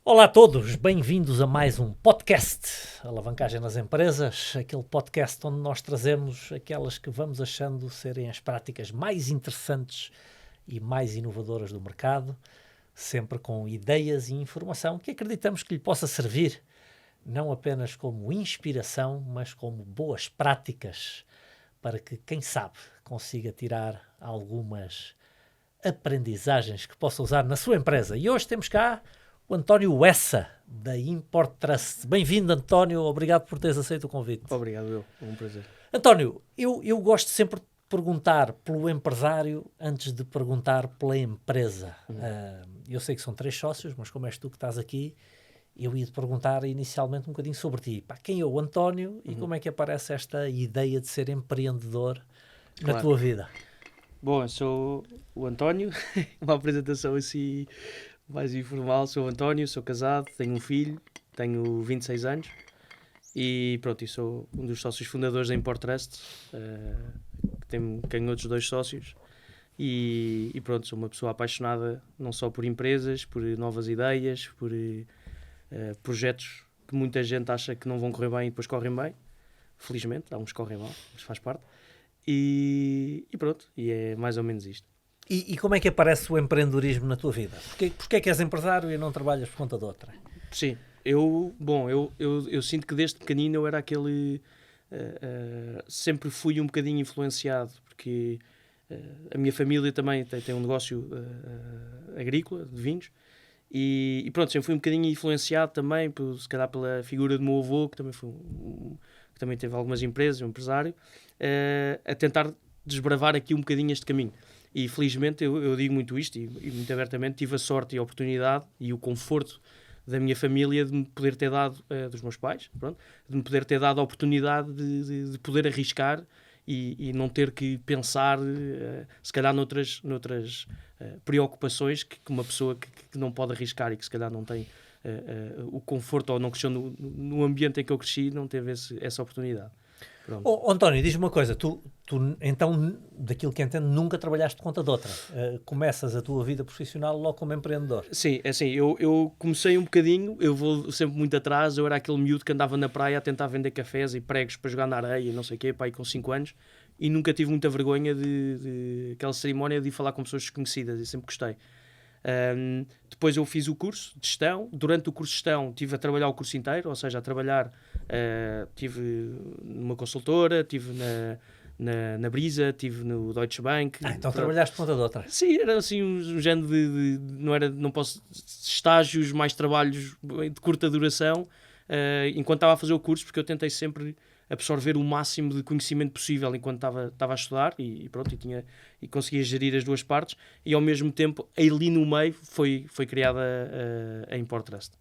Olá a todos, bem-vindos a mais um podcast, Alavancagem nas Empresas, aquele podcast onde nós trazemos aquelas que vamos achando serem as práticas mais interessantes e mais inovadoras do mercado, sempre com ideias e informação que acreditamos que lhe possa servir, não apenas como inspiração, mas como boas práticas para que, quem sabe, consiga tirar algumas aprendizagens que possa usar na sua empresa. E hoje temos cá o António Essa, da Import Trust. Bem-vindo, António. Obrigado por teres aceito o convite. Obrigado, eu. É um prazer. António, eu gosto sempre de perguntar pelo empresário antes de perguntar pela empresa. Eu sei que são 3 sócios, mas como és tu que estás aqui, eu ia te perguntar inicialmente um bocadinho sobre ti. Quem é o António e como é que aparece esta ideia de ser empreendedor na tua vida? Bom, eu sou o António. Uma apresentação assim mais informal. Sou o António, sou casado, tenho um filho, tenho 26 anos e pronto, e sou um dos sócios fundadores da Import Trust. Tenho outros 2 sócios e pronto, sou uma pessoa apaixonada não só por empresas, por novas ideias, por projetos que muita gente acha que não vão correr bem e depois correm bem. Felizmente, há uns que correm mal, mas faz parte. E pronto, e é mais ou menos isto. E como é que aparece o empreendedorismo na tua vida? Porquê é que és empresário e não trabalhas por conta de outra? Sim, eu sinto que desde pequenino eu era aquele... sempre fui um bocadinho influenciado, porque a minha família também tem um negócio agrícola, de vinhos, e pronto, sempre fui um bocadinho influenciado também, se calhar pela figura do meu avô, que também, que também teve algumas empresas, um empresário, a tentar desbravar aqui um bocadinho este caminho. E felizmente eu digo muito isto e muito abertamente, tive a sorte e a oportunidade e o conforto da minha família de me poder ter dado, dos meus pais, pronto, de me poder ter dado a oportunidade de poder arriscar e não ter que pensar, se calhar, noutras preocupações que uma pessoa que não pode arriscar e que se calhar não tem o conforto ou não cresceu no ambiente em que eu cresci, não teve essa oportunidade. António, diz-me uma coisa, tu então, daquilo que entendo, nunca trabalhaste por conta de outra. Começas a tua vida profissional logo como empreendedor. Sim, é assim, eu comecei um bocadinho, eu vou sempre muito atrás, eu era aquele miúdo que andava na praia a tentar vender cafés e pregos para jogar na areia e não sei o quê, pai, com 5 anos, e nunca tive muita vergonha de aquela cerimónia de ir falar com pessoas desconhecidas, e sempre gostei. Depois eu fiz o curso de gestão. Durante o curso de gestão estive a trabalhar o curso inteiro, ou seja, a trabalhar, estive numa consultora, estive na Brisa, estive no Deutsche Bank. Então trabalhaste por conta de outra. Sim, era assim um género não posso, estágios, mais trabalhos de curta duração, enquanto estava a fazer o curso, porque eu tentei sempre absorver o máximo de conhecimento possível enquanto estava a estudar e pronto, e conseguia gerir as duas partes, e ao mesmo tempo ali no meio foi criada a Import Trust.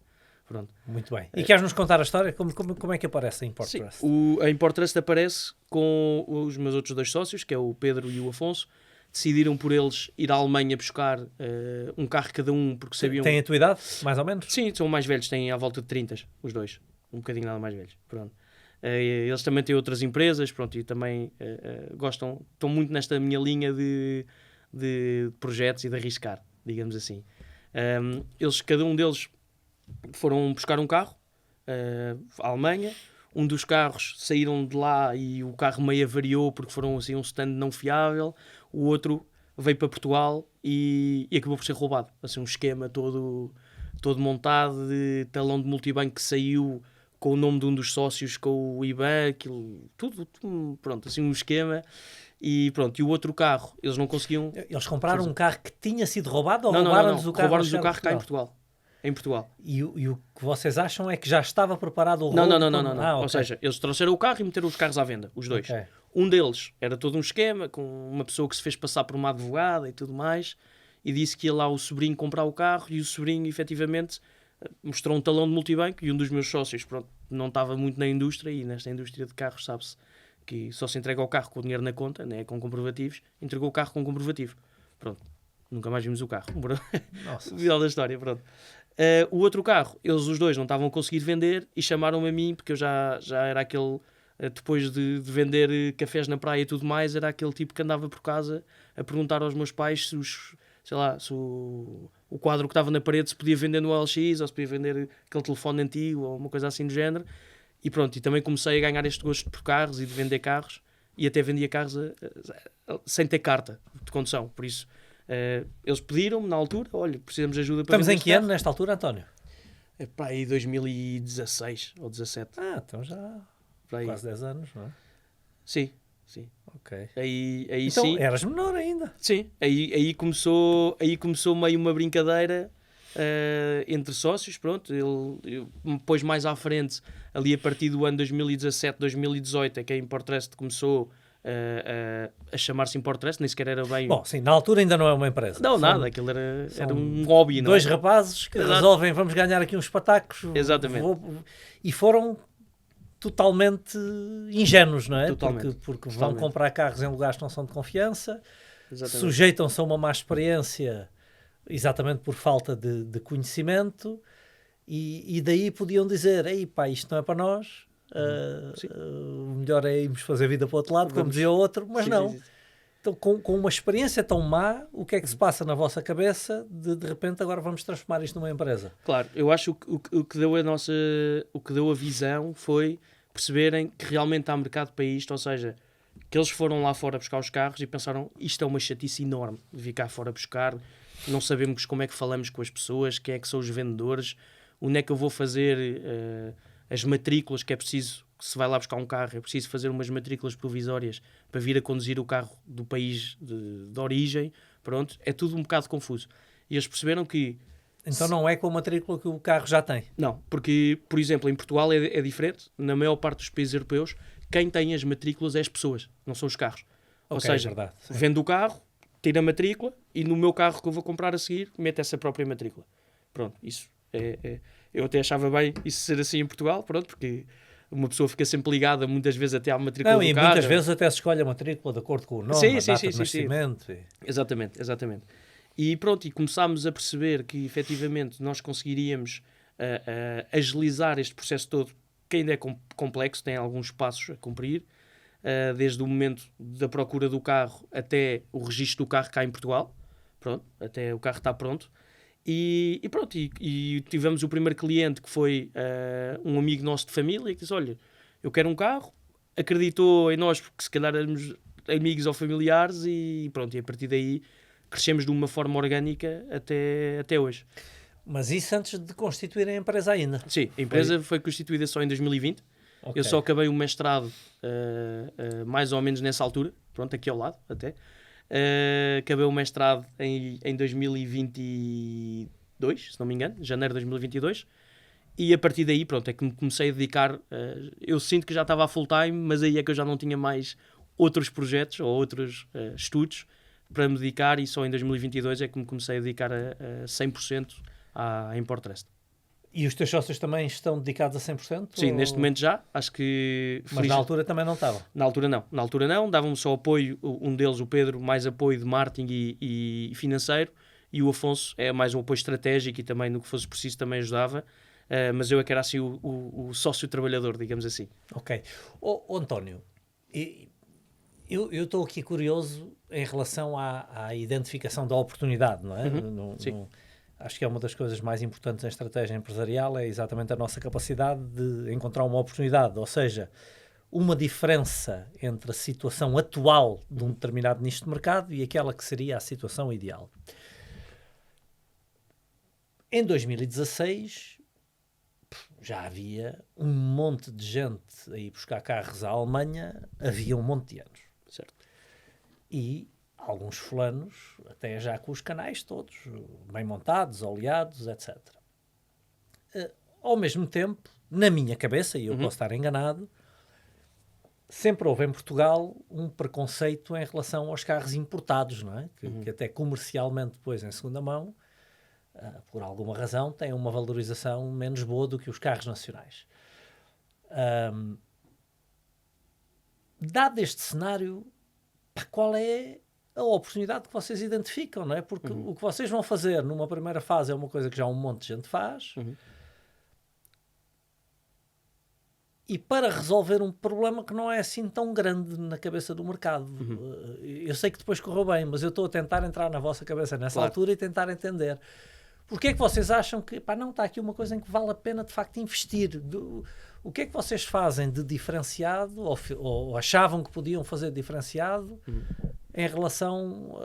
Pronto. Muito bem. E queres nos contar a história? Como é que aparece a Import Trust? A Import Trust aparece com os meus outros 2 sócios, que é o Pedro e o Afonso. Decidiram por eles ir à Alemanha buscar um carro cada um, porque sabiam... Têm a tua idade, mais ou menos? Sim, são mais velhos, têm à volta de 30, os dois. Um bocadinho nada mais velhos. Pronto. Eles também têm outras empresas, pronto, e também estão muito nesta minha linha de projetos e de arriscar, digamos assim. Cada um deles foram buscar um carro à Alemanha. Um dos carros saíram de lá e o carro meio avariou porque foram assim um stand não fiável. O outro veio para Portugal e acabou por ser roubado. Assim, um esquema todo montado, de talão de multibanco que saiu com o nome de um dos sócios, com o IBAN, aquilo, tudo pronto, assim um esquema. E pronto, e o outro carro, eles não conseguiam... Eles compraram um carro que tinha sido roubado ou não, roubaram-nos o carro? Roubaram-nos o carro cá em Portugal. Em Portugal. E o que vocês acham é que já estava preparado o roubo? Não. Okay. Ou seja, eles trouxeram o carro e meteram os carros à venda, os dois. Okay. Um deles era todo um esquema, com uma pessoa que se fez passar por uma advogada e tudo mais, e disse que ia lá o sobrinho comprar o carro, e o sobrinho, efetivamente, mostrou um talão de multibanco, e um dos meus sócios, pronto, não estava muito na indústria, e nesta indústria de carros sabe-se que só se entrega o carro com o dinheiro na conta, né, com comprovativos, entregou o carro com comprovativo. Pronto, nunca mais vimos o carro. Nossa. Final da história, pronto. O outro carro, eles os dois não estavam a conseguir vender e chamaram-me a mim, porque eu já era aquele, depois de vender cafés na praia e tudo mais, era aquele tipo que andava por casa a perguntar aos meus pais se o quadro que estava na parede se podia vender no OLX ou se podia vender aquele telefone antigo ou uma coisa assim do género. E pronto, e também comecei a ganhar este gosto por carros e de vender carros, e até vendia carros sem ter carta de condução. Por isso, eles pediram-me na altura, olha, precisamos de ajuda para Estamos vender em este que ano carro. nesta altura, António? É para aí 2016 ou 17. Então já Para aí. quase 10 anos, não é? Sim, sim. Ok. Aí Então sim. eras menor ainda. Sim, aí começou meio uma brincadeira entre sócios, pronto. Depois mais à frente, ali a partir do ano 2017, 2018, é que a Importrest começou a chamar-se Importrest, nem sequer era bem... Bom, sim, na altura ainda não é uma empresa. não, São nada, aquilo era são um hobby, não é? dois rapazes que Exato. resolvem, vamos ganhar aqui uns patacos. Exatamente. E foram totalmente ingênuos, não é? Totalmente. Porque vão Totalmente. comprar carros em lugares que não são de confiança, Exatamente. sujeitam-se a uma má experiência exatamente por falta de conhecimento, e daí podiam dizer, ei pá, isto não é para nós, o melhor é irmos fazer vida para o outro lado, como dizia o outro, mas Sim, não. sim, sim. Então, com uma experiência tão má, o que é que se passa na vossa cabeça de repente agora vamos transformar isto numa empresa? Claro, eu acho que o que deu o que deu a visão foi perceberem que realmente há mercado para isto, ou seja, que eles foram lá fora buscar os carros e pensaram, isto é uma chatice enorme de vir cá fora buscar, não sabemos como é que falamos com as pessoas, quem é que são os vendedores, onde é que eu vou fazer as matrículas, que é preciso, que se vai lá buscar um carro, é preciso fazer umas matrículas provisórias para vir a conduzir o carro do país de origem, pronto, é tudo um bocado confuso. E eles perceberam que Então não é com a matrícula que o carro já tem. não, porque, por exemplo, em Portugal é diferente. Na maior parte dos países europeus, quem tem as matrículas é as pessoas, não são os carros. Ou Ok, seja, verdade, sim. vende o carro, tira a matrícula e no meu carro que eu vou comprar a seguir, mete essa própria matrícula. Pronto, isso eu até achava bem isso ser assim em Portugal, pronto, porque uma pessoa fica sempre ligada muitas vezes até à matrícula Não, do e carro. muitas vezes até se escolhe a matrícula de acordo com o nome, Sim, a sim, data sim, de sim, sim. nascimento. Exatamente, exatamente. E pronto, e começámos a perceber que efetivamente nós conseguiríamos agilizar este processo todo, que ainda é complexo, tem alguns passos a cumprir, desde o momento da procura do carro até o registro do carro cá em Portugal, pronto, até o carro estar pronto. E pronto, e tivemos o primeiro cliente que foi um amigo nosso de família que disse, olha, eu quero um carro, acreditou em nós porque se calhar éramos amigos ou familiares e pronto, e a partir daí crescemos de uma forma orgânica até hoje. Mas isso antes de constituir a empresa ainda. Sim, a empresa foi constituída só em 2020. Ok. Eu só acabei o mestrado mais ou menos nessa altura, pronto, aqui ao lado até. Acabei o mestrado em 2022, se não me engano, janeiro de 2022. E a partir daí, pronto, é que me comecei a dedicar. Eu sinto que já estava a full time, mas aí é que eu já não tinha mais outros projetos ou outros estudos para me dedicar, e só em 2022 é que me comecei a dedicar a 100% à Importrest. E os teus sócios também estão dedicados a 100%? Sim, ou... neste momento já, acho que... Mas na altura também não estavam? Na altura não, davam-me só apoio, um deles, o Pedro, mais apoio de marketing e financeiro, e o Afonso é mais um apoio estratégico e também no que fosse preciso também ajudava, mas eu é que era assim o sócio trabalhador, digamos assim. Ok. António, eu estou aqui curioso em relação à identificação da oportunidade, não é? Sim. Acho que é uma das coisas mais importantes em estratégia empresarial, é exatamente a nossa capacidade de encontrar uma oportunidade, ou seja, uma diferença entre a situação atual de um determinado nicho de mercado e aquela que seria a situação ideal. Em 2016 já havia um monte de gente a ir buscar carros à Alemanha, havia um monte de anos. Certo. E alguns fulanos, até já com os canais todos, bem montados, oleados, etc. Ao mesmo tempo, na minha cabeça, e eu posso estar enganado, sempre houve em Portugal um preconceito em relação aos carros importados, não é? Que até comercialmente, depois, em segunda mão, por alguma razão, têm uma valorização menos boa do que os carros nacionais. Dado este cenário, qual é a oportunidade que vocês identificam, não é? Porque o que vocês vão fazer numa primeira fase é uma coisa que já um monte de gente faz, e para resolver um problema que não é assim tão grande na cabeça do mercado. Eu sei que depois correu bem, mas eu estou a tentar entrar na vossa cabeça nessa altura e tentar entender. Porque é que vocês acham que, pá, não, está aqui uma coisa em que vale a pena de facto investir? O que é que vocês fazem de diferenciado, ou achavam que podiam fazer de diferenciado, em relação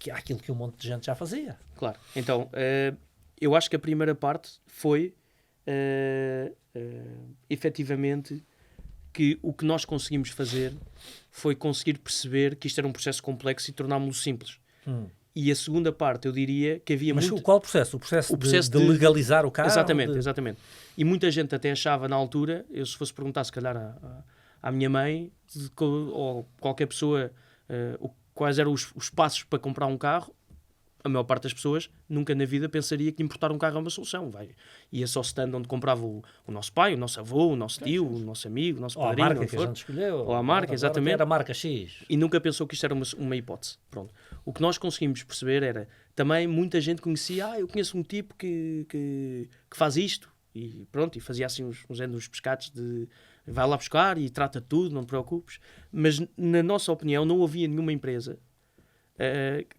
àquilo que um monte de gente já fazia? Claro. Então, eu acho que a primeira parte foi, efetivamente, que o que nós conseguimos fazer foi conseguir perceber que isto era um processo complexo e tornámos-lo simples. E a segunda parte, eu diria que havia Mas qual processo? O processo de legalizar o carro? Exatamente, exatamente. E muita gente até achava na altura, eu se fosse perguntar se calhar à minha mãe ou qualquer pessoa quais eram os passos para comprar um carro, a maior parte das pessoas nunca na vida pensaria que importar um carro é uma solução. Ia só ao stand onde comprava o nosso pai, o nosso avô, o nosso tio, o nosso amigo, o nosso padrinho. Ou a marca que a gente escolheu. Ou a marca, exatamente. Era a marca X. E nunca pensou que isto era uma hipótese. Pronto. O que nós conseguimos perceber era, também muita gente conhecia, eu conheço um tipo que faz isto. E pronto, e fazia assim uns pescados de vai lá buscar e trata tudo, não te preocupes. Mas na nossa opinião não havia nenhuma empresa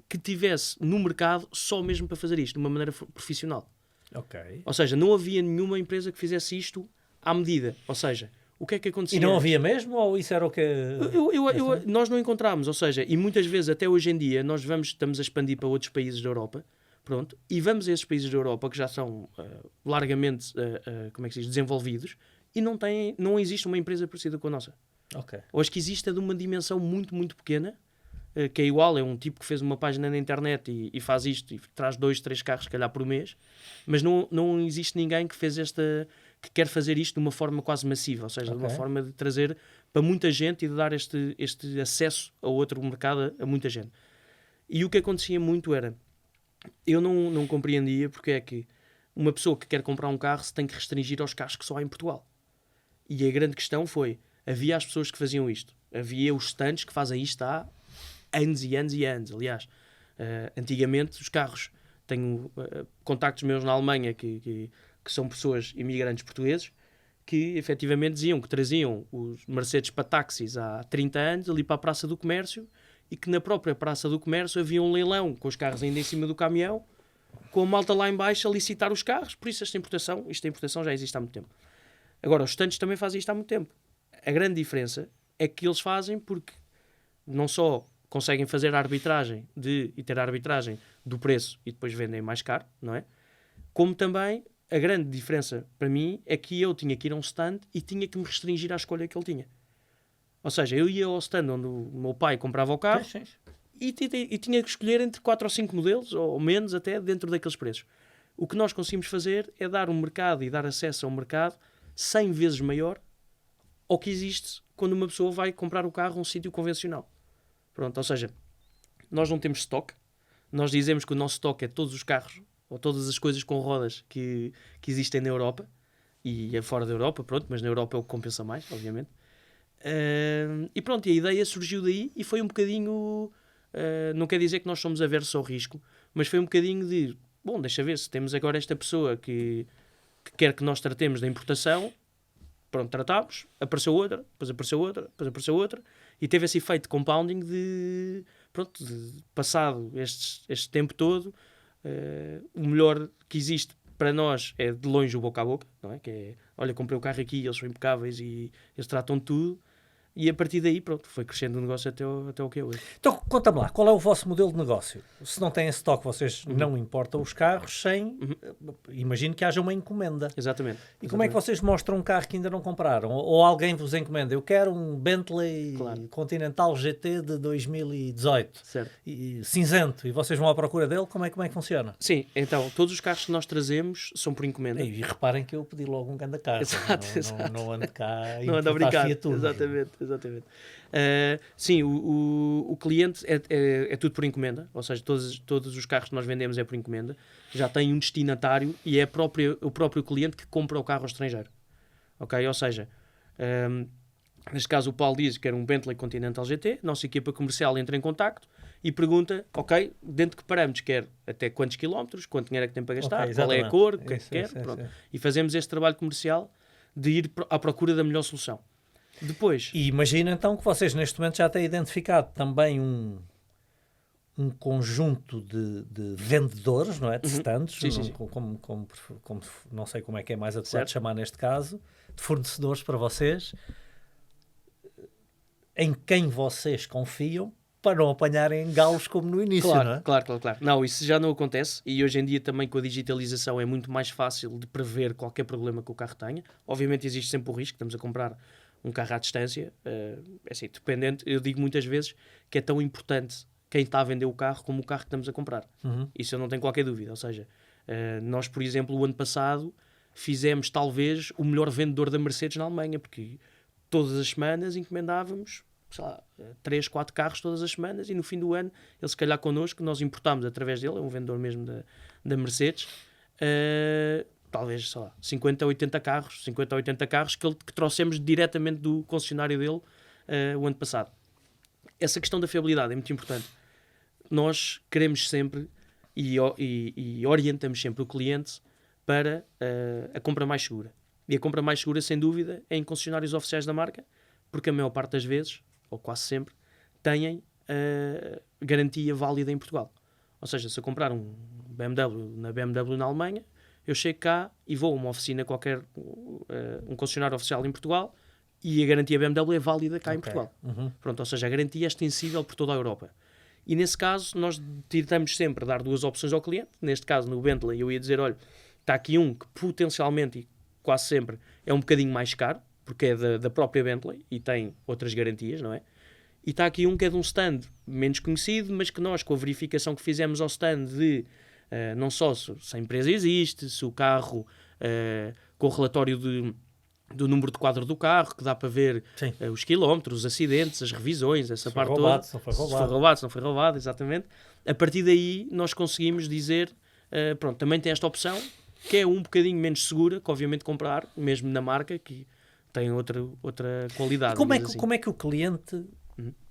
que tivesse no mercado só mesmo para fazer isto, de uma maneira profissional. Okay. Ou seja, não havia nenhuma empresa que fizesse isto à medida. Ou seja, o que é que acontecia? E não havia mesmo? Ou isso era o que... Nós não encontramos. Ou seja, e muitas vezes, até hoje em dia, nós estamos a expandir para outros países da Europa, pronto, e vamos a esses países da Europa que já são largamente como é que se diz, desenvolvidos, e não existe uma empresa parecida com a nossa. Okay. Hoje que existe é de uma dimensão muito, muito pequena, que é igual, é um tipo que fez uma página na internet e faz isto e traz 2, 3 carros, se calhar, por mês, mas não existe ninguém que que quer fazer isto de uma forma quase massiva, ou seja, de uma forma de trazer para muita gente e de dar este acesso a outro mercado a muita gente. E o que acontecia muito era, eu não compreendia porque é que uma pessoa que quer comprar um carro se tem que restringir aos carros que só há em Portugal. E a grande questão foi, havia as pessoas que faziam isto, havia os stands que fazem isto há anos e anos e anos. Aliás, antigamente os carros, tenho contactos meus na Alemanha que são pessoas imigrantes portugueses que efetivamente diziam que traziam os Mercedes para táxis há 30 anos ali para a Praça do Comércio e que na própria Praça do Comércio havia um leilão com os carros ainda em cima do caminhão, com a malta lá em baixo a licitar os carros. Por isso esta importação já existe há muito tempo. Agora, os stands também fazem isto há muito tempo. A grande diferença é que eles fazem porque não só conseguem fazer a arbitragem e ter a arbitragem do preço e depois vendem mais caro, não é? Como também a grande diferença para mim é que eu tinha que ir a um stand e tinha que me restringir à escolha que ele tinha. Ou seja, eu ia ao stand onde o meu pai comprava o carro e tinha que escolher entre 4 ou 5 modelos, ou menos até, dentro daqueles preços. O que nós conseguimos fazer é dar um mercado e dar acesso a um mercado 100 vezes maior ao que existe quando uma pessoa vai comprar o carro a um sítio convencional. Pronto, ou seja, nós não temos stock. Nós dizemos que o nosso stock é todos os carros ou todas as coisas com rodas que existem na Europa e fora da Europa, pronto, mas na Europa é o que compensa mais, obviamente. E pronto, e a ideia surgiu daí e foi um bocadinho... não quer dizer que nós somos aversos ao risco, mas foi um bocadinho de... Bom, deixa ver, se temos agora esta pessoa que quer que nós tratemos da importação, pronto, tratámos, apareceu outra, depois apareceu outra, depois apareceu outra, e teve esse efeito de compounding de passado este tempo todo, o melhor que existe para nós é de longe o boca a boca, não é? Que é, olha, comprei o carro aqui, eles são impecáveis e eles tratam de tudo. E a partir daí, pronto, foi crescendo o negócio até o que é hoje. Então, conta-me lá, qual é o vosso modelo de negócio? Se não têm stock, vocês não importam os carros sem... Imagino que haja uma encomenda. Exatamente. E como é que vocês mostram um carro que ainda não compraram? Ou alguém vos encomenda? Eu quero um Bentley Continental GT de 2018. Certo. Cinzento. E vocês vão à procura dele? Como é que funciona? Sim, então, todos os carros que nós trazemos são por encomenda. E reparem que eu pedi logo um grande carro. Exato. Não ando cá não ando a brincar. Exatamente. Sim, o cliente é tudo por encomenda, ou seja, todos os carros que nós vendemos é por encomenda, já tem um destinatário e é o próprio cliente que compra o carro ao estrangeiro. Ok? Ou seja, neste caso o Paulo diz que era um Bentley Continental GT, nossa equipa comercial entra em contacto e pergunta, ok, dentro de que parâmetros quer, até quantos quilómetros, quanto dinheiro é que tem para gastar, qual é a cor, o que quer, pronto. E fazemos este trabalho comercial de ir à procura da melhor solução. Depois... E imagina então que vocês neste momento já têm identificado também um conjunto de vendedores, não é? De stands, Sim. como não sei como é que é mais adequado Certo. chamar neste caso, de fornecedores para vocês, em quem vocês confiam para não apanharem galos como no início, Claro, não é? claro. Não, isso já não acontece e hoje em dia também com a digitalização é muito mais fácil de prever qualquer problema que o carro tenha. Obviamente existe sempre o risco, estamos a comprar um carro à distância, é assim, dependente, eu digo muitas vezes que é tão importante quem está a vender o carro como o carro que estamos a comprar. Isso eu não tenho qualquer dúvida, ou seja, nós, por exemplo, o ano passado fizemos talvez o melhor vendedor da Mercedes na Alemanha, porque todas as semanas encomendávamos, sei lá, 3, 4 carros todas as semanas e no fim do ano, ele se calhar connosco, nós importámos através dele, é um vendedor mesmo da Mercedes, talvez, sei lá, 50 a 80 carros que trouxemos diretamente do concessionário dele o ano passado. Essa questão da fiabilidade é muito importante. Nós queremos sempre e orientamos sempre o cliente para a compra mais segura. E a compra mais segura, sem dúvida, é em concessionários oficiais da marca, porque a maior parte das vezes, ou quase sempre, têm garantia válida em Portugal. Ou seja, se eu comprar um BMW na BMW na Alemanha, eu chego cá e vou a uma oficina qualquer, um concessionário oficial em Portugal, e a garantia BMW é válida cá em Portugal. Pronto, ou seja, a garantia é extensível por toda a Europa. E nesse caso, nós tentamos sempre dar 2 opções ao cliente. Neste caso, no Bentley, eu ia dizer, olha, está aqui um que potencialmente, e quase sempre, é um bocadinho mais caro, porque é da própria Bentley e tem outras garantias, não é? E está aqui um que é de um stand menos conhecido, mas que nós, com a verificação que fizemos ao stand de não só se a empresa existe, se o carro, com o relatório do número de quadro do carro, que dá para ver os quilómetros, os acidentes, as revisões, essa parte toda. Se não foi roubado. Se foi roubado, se não foi roubado, exatamente. A partir daí, nós conseguimos dizer, pronto, também tem esta opção, que é um bocadinho menos segura, que obviamente comprar, mesmo na marca, que tem outra qualidade. E como é que o cliente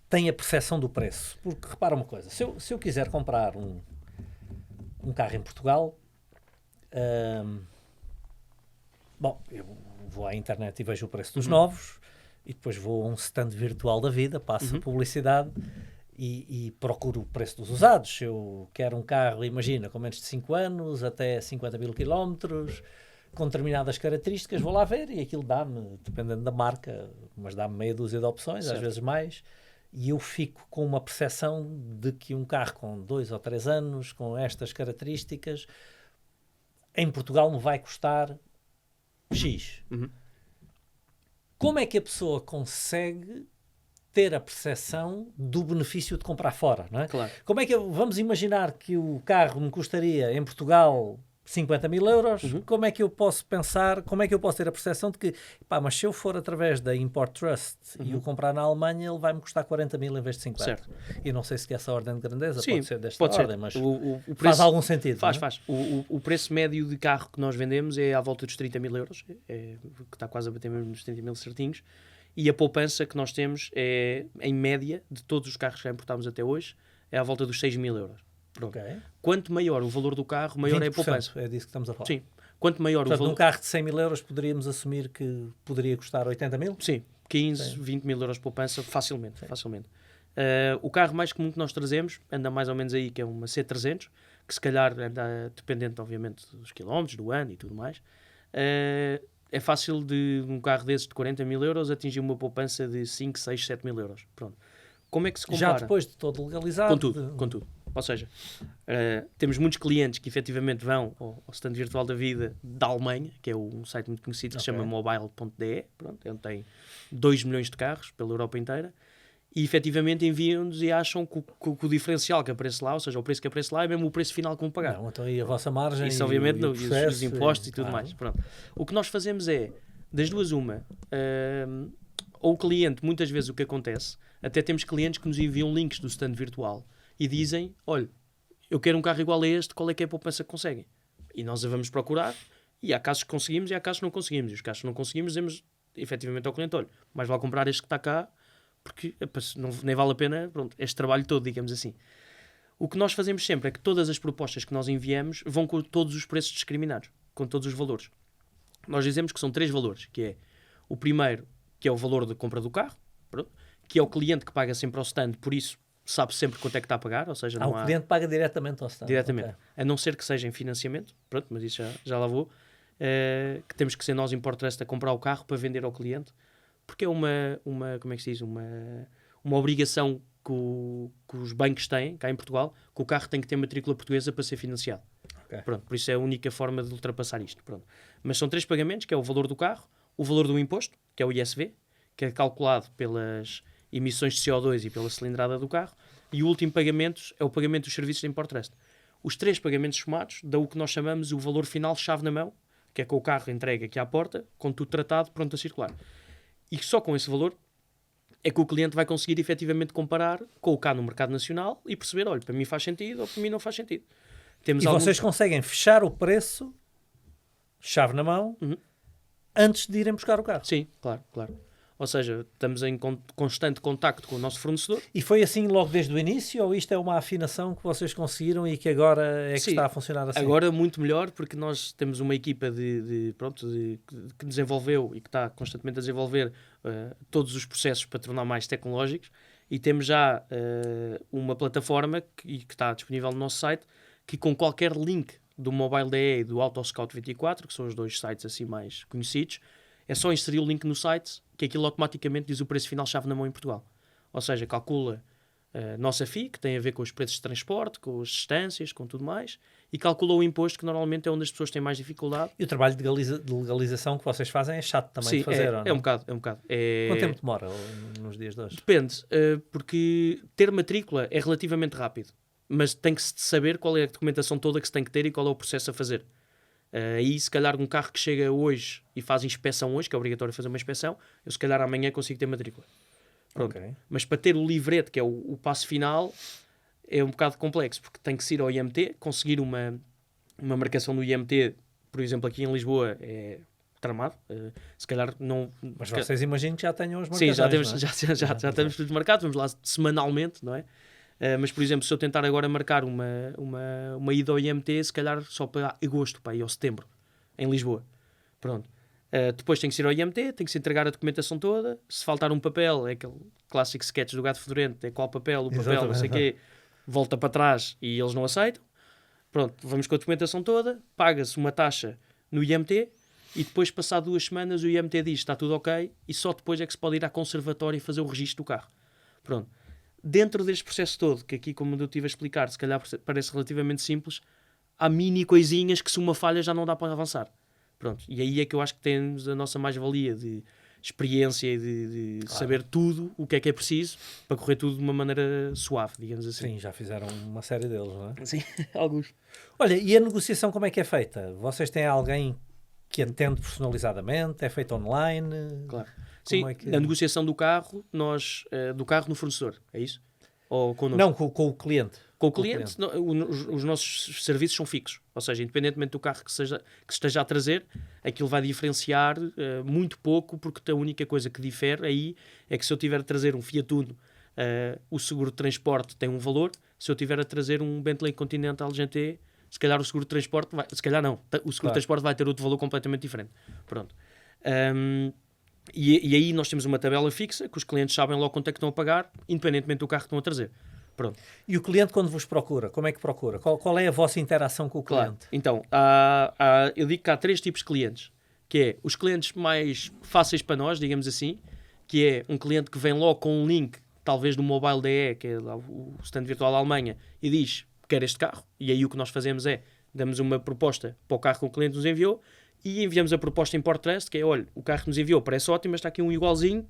tem a percepção do preço? Porque repara uma coisa, se eu quiser comprar um carro em Portugal, bom, eu vou à internet e vejo o preço dos novos e depois vou a um stand virtual da vida, passo a publicidade e procuro o preço dos usados. Se eu quero um carro, imagina, com menos de 5 anos, até 50 mil quilómetros, com determinadas características, vou lá ver e aquilo dá-me, dependendo da marca, mas dá-me meia dúzia de opções, certo, às vezes mais, e eu fico com uma percepção de que um carro com 2 ou 3 anos, com estas características, em Portugal me vai custar X. Como é que a pessoa consegue ter a percepção do benefício de comprar fora, não é? Claro. Como é que vamos imaginar que o carro me custaria em Portugal 50 mil euros, como é que eu posso pensar, como é que eu posso ter a percepção de que, pá, mas se eu for através da Import Trust e o comprar na Alemanha, ele vai-me custar 40 mil em vez de 50. Certo. E não sei se essa ordem de grandeza Sim, pode ser desta pode ordem, ser. mas O preço faz algum sentido. Faz, não é? faz. O preço médio de carro que nós vendemos é à volta dos 30 mil euros, que está quase a bater mesmo nos 30 mil certinhos, e a poupança que nós temos é, em média, de todos os carros que já importámos até hoje, é à volta dos 6 mil euros. Pronto. Okay. Quanto maior o valor do carro, maior é a poupança. É disso que estamos a falar. Sim. Quanto maior Portanto, o valor... num carro de 100 mil euros poderíamos assumir que poderia custar 80 mil? Sim, 15, 20 mil euros de poupança, facilmente. O carro mais comum que nós trazemos anda mais ou menos aí, que é uma C300, que se calhar anda dependente, obviamente, dos quilómetros, do ano e tudo mais. É fácil de um carro desses de 40 mil euros atingir uma poupança de 5, 6, 7 mil euros. Pronto. Como é que se compara? Já depois de todo legalizado? Com tudo. Ou seja, temos muitos clientes que efetivamente vão ao stand virtual da vida da Alemanha, que é um site muito conhecido que se chama mobile.de, pronto, onde tem 2 milhões de carros pela Europa inteira, e efetivamente enviam-nos e acham que o diferencial que aparece lá, ou seja, o preço que aparece lá é mesmo o preço final que vão pagar. Não, então aí a vossa margem isso obviamente não, processo, os impostos e tudo claro. mais. Pronto. O que nós fazemos é, das duas uma, ou o cliente, muitas vezes o que acontece, até temos clientes que nos enviam links do stand virtual e dizem, olha, eu quero um carro igual a este, qual é que é a poupança que conseguem? E nós a vamos procurar, e há casos que conseguimos e há casos que não conseguimos. E os casos que não conseguimos, dizemos efetivamente ao cliente, olha, mais vale comprar este que está cá, porque nem vale a pena, pronto, este trabalho todo, digamos assim. O que nós fazemos sempre é que todas as propostas que nós enviamos vão com todos os preços discriminados, com todos os valores. Nós dizemos que são 3 valores, que é o primeiro, que é o valor da compra do carro, pronto, que é o cliente que paga sempre ao stand, por isso sabe sempre quanto é que está a pagar, ou seja, não O cliente paga diretamente ao Estado. diretamente. Okay. A não ser que seja em financiamento, pronto, mas isso já lá vou, que temos que ser nós, Import Trust, a comprar o carro para vender ao cliente, porque é como é que se diz, uma obrigação que os bancos têm, cá em Portugal, que o carro tem que ter matrícula portuguesa para ser financiado. Okay. Pronto, por isso é a única forma de ultrapassar isto. Pronto. Mas são 3 pagamentos, que é o valor do carro, o valor do imposto, que é o ISV, que é calculado pelas emissões de CO2 e pela cilindrada do carro, e o último pagamento é o pagamento dos serviços de Import Trust. Os 3 pagamentos somados dão o que nós chamamos o valor final chave na mão, que é com o carro entregue aqui à porta, com tudo tratado, pronto a circular. E só com esse valor é que o cliente vai conseguir efetivamente comparar, colocar no mercado nacional e perceber, olha, para mim faz sentido ou para mim não faz sentido. E vocês conseguem fechar o preço, chave na mão, antes de irem buscar o carro? Sim, claro. Ou seja, estamos em constante contacto com o nosso fornecedor. E foi assim logo desde o início, ou isto é uma afinação que vocês conseguiram e que agora é que Sim, está a funcionar assim? Agora muito melhor, porque nós temos uma equipa que desenvolveu e que está constantemente a desenvolver todos os processos para tornar mais tecnológicos, e temos já uma plataforma que está disponível no nosso site, que com qualquer link do Mobile DE e do Autoscout 24, que são os 2 sites assim mais conhecidos, é só inserir o link no site, que aquilo automaticamente diz o preço final chave na mão em Portugal. Ou seja, calcula a nossa FII, que tem a ver com os preços de transporte, com as distâncias, com tudo mais, e calcula o imposto, que normalmente é onde as pessoas têm mais dificuldade. E o trabalho de legalização que vocês fazem é chato também Sim, de fazer, ou não? é um bocado. Quanto tempo demora nos dias de hoje? Depende, porque ter matrícula é relativamente rápido, mas tem que se saber qual é a documentação toda que se tem que ter e qual é o processo a fazer. Aí, se calhar, um carro que chega hoje e faz inspeção hoje, que é obrigatório fazer uma inspeção, eu se calhar amanhã consigo ter matrícula. Pronto. Okay. Mas para ter o livrete, que é o passo final, é um bocado complexo, porque tem que ir ao IMT, conseguir uma marcação do IMT, por exemplo, aqui em Lisboa, é tramado. Se calhar não... Mas vocês imaginam que já tenham as marcações. Sim, já estamos todos marcados, vamos lá semanalmente, não é? Mas, por exemplo, se eu tentar agora marcar uma ida ao IMT, se calhar só para agosto, para ir ao setembro, em Lisboa. Pronto. Depois tem que ir ao IMT, tem que se entregar a documentação toda. Se faltar um papel, é aquele clássico sketch do gato fedorento, é qual papel, Exatamente. não sei o quê, volta para trás e eles não aceitam. Pronto, vamos com a documentação toda, paga-se uma taxa no IMT e depois, passado 2 semanas, o IMT diz está tudo ok e só depois é que se pode ir à conservatória e fazer o registro do carro. Pronto. Dentro deste processo todo, que aqui, como eu estive a explicar, se calhar parece relativamente simples, há mini coisinhas que, se uma falha, já não dá para avançar. Pronto. E aí é que eu acho que temos a nossa mais-valia de experiência e de saber tudo o que é preciso para correr tudo de uma maneira suave, digamos assim. Sim, já fizeram uma série deles, não é? Sim, alguns. Olha, e a negociação como é que é feita? Vocês têm alguém que atende personalizadamente? É feito online? Claro. Sim, a negociação do carro, do carro no fornecedor, é isso? Ou connosco? Não, com o cliente. Com o cliente, os nossos serviços são fixos. Ou seja, independentemente do carro que esteja a trazer, aquilo vai diferenciar muito pouco, porque a única coisa que difere aí é que se eu tiver a trazer um Fiat Uno, o seguro de transporte tem um valor. Se eu tiver a trazer um Bentley Continental GT, se calhar o seguro de transporte vai... Se calhar não. O seguro de transporte vai ter outro valor completamente diferente. Pronto. E aí nós temos uma tabela fixa que os clientes sabem logo quanto é que estão a pagar, independentemente do carro que estão a trazer. Pronto. E o cliente, quando vos procura, como é que procura? Qual é a vossa interação com o cliente? Claro. Então, eu digo que há 3 tipos de clientes, que é os clientes mais fáceis para nós, digamos assim, que é um cliente que vem logo com um link, talvez do Mobile DE, que é o stand virtual da Alemanha, e diz, quer este carro, e aí o que nós fazemos é, damos uma proposta para o carro que o cliente nos enviou, e enviamos a proposta em Import Trust, que é, olha, o carro que nos enviou parece ótimo, mas está aqui um igualzinho,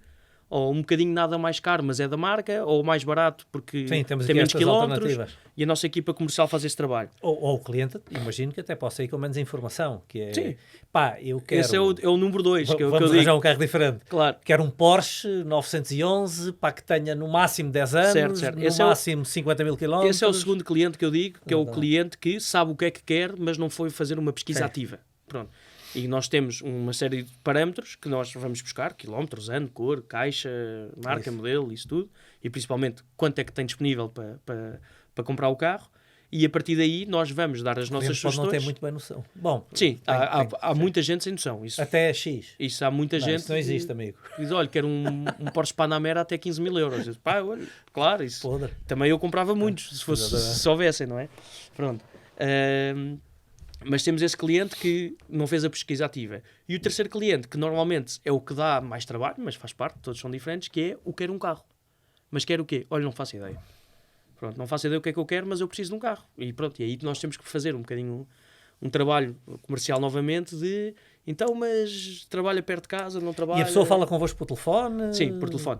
ou um bocadinho nada mais caro, mas é da marca, ou mais barato porque tem menos quilómetros, e a nossa equipa comercial faz esse trabalho. Ou o cliente, imagino que até possa ir com menos informação, que é, sim. Pá, eu quero... Esse é o número 2, que eu digo. Vamos arranjar um carro diferente. Claro. Quero um Porsche 911, pá, que tenha no máximo 10 anos, certo. no máximo 50 mil quilómetros. Esse é o segundo cliente que eu digo, que é o cliente que sabe o que é que quer, mas não foi fazer uma pesquisa ativa. Pronto. E nós temos uma série de parâmetros que nós vamos buscar, quilómetros, ano, cor, caixa, marca, modelo, isso tudo, e principalmente quanto é que tem disponível para comprar o carro, E a partir daí nós vamos dar as nossas Pode não sugestões. ter muito bem noção. Bom, Sim, há muita gente sem noção. Até X. Isso há muita gente. Isso não existe, amigo. Diz, olha, quero um Porsche Panamera até 15 mil euros. Eu digo, pá, olha, claro, isso. Podre. Também eu comprava muitos, se houvessem, não é? Pronto. Mas temos esse cliente que não fez a pesquisa ativa. E o terceiro cliente, que normalmente é o que dá mais trabalho, mas faz parte, todos são diferentes, que é o quer um carro. Mas quer o quê? Olha, não faço ideia. Pronto, não faço ideia o que é que eu quero, mas eu preciso de um carro. E pronto, e aí nós temos que fazer um bocadinho um trabalho comercial novamente de... Então, mas trabalha perto de casa, não trabalha... E a pessoa fala convosco por telefone? Sim, por telefone.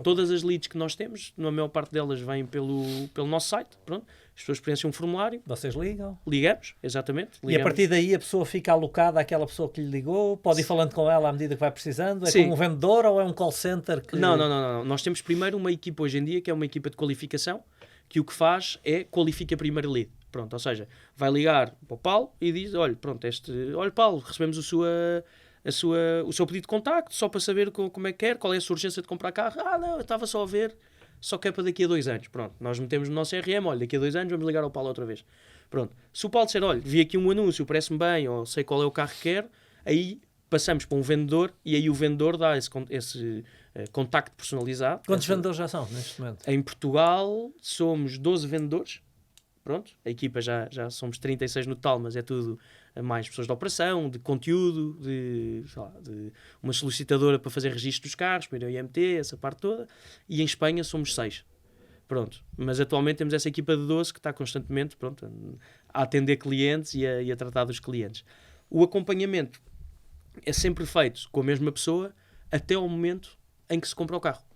Todas as leads que nós temos, na maior parte delas vêm pelo nosso site. Pronto. As pessoas preenchem um formulário. Vocês ligam? Ligamos, exatamente. E a partir daí a pessoa fica alocada àquela pessoa que lhe ligou? Pode ir falando com ela à medida que vai precisando? É como um vendedor ou é um call center? Que... Não. Nós temos primeiro uma equipa hoje em dia, que é uma equipa de qualificação, que o que faz é qualifica a primeira lead. Pronto, ou seja, vai ligar para o Paulo e diz, olha, pronto, olha Paulo, recebemos o seu pedido de contacto, só para saber como é que quer, qual é a sua urgência de comprar carro. Não, eu estava só a ver, só que é para daqui a 2 anos. Pronto, nós metemos no nosso CRM, olha, daqui a 2 anos vamos ligar ao Paulo outra vez. Pronto, se o Paulo disser, olha, vi aqui um anúncio, parece-me bem, ou sei qual é o carro que quer, aí passamos para um vendedor e aí o vendedor dá esse contacto personalizado. Quantos vendedores já são neste momento? Em Portugal somos 12 vendedores. Pronto, a equipa já somos 36 no total, mas é tudo mais pessoas de operação, de conteúdo, de uma solicitadora para fazer registro dos carros, para ir ao IMT, essa parte toda. E em Espanha somos 6. Pronto, mas atualmente temos essa equipa de 12 que está constantemente a atender clientes e a tratar dos clientes. O acompanhamento é sempre feito com a mesma pessoa até ao momento em que se compra o carro.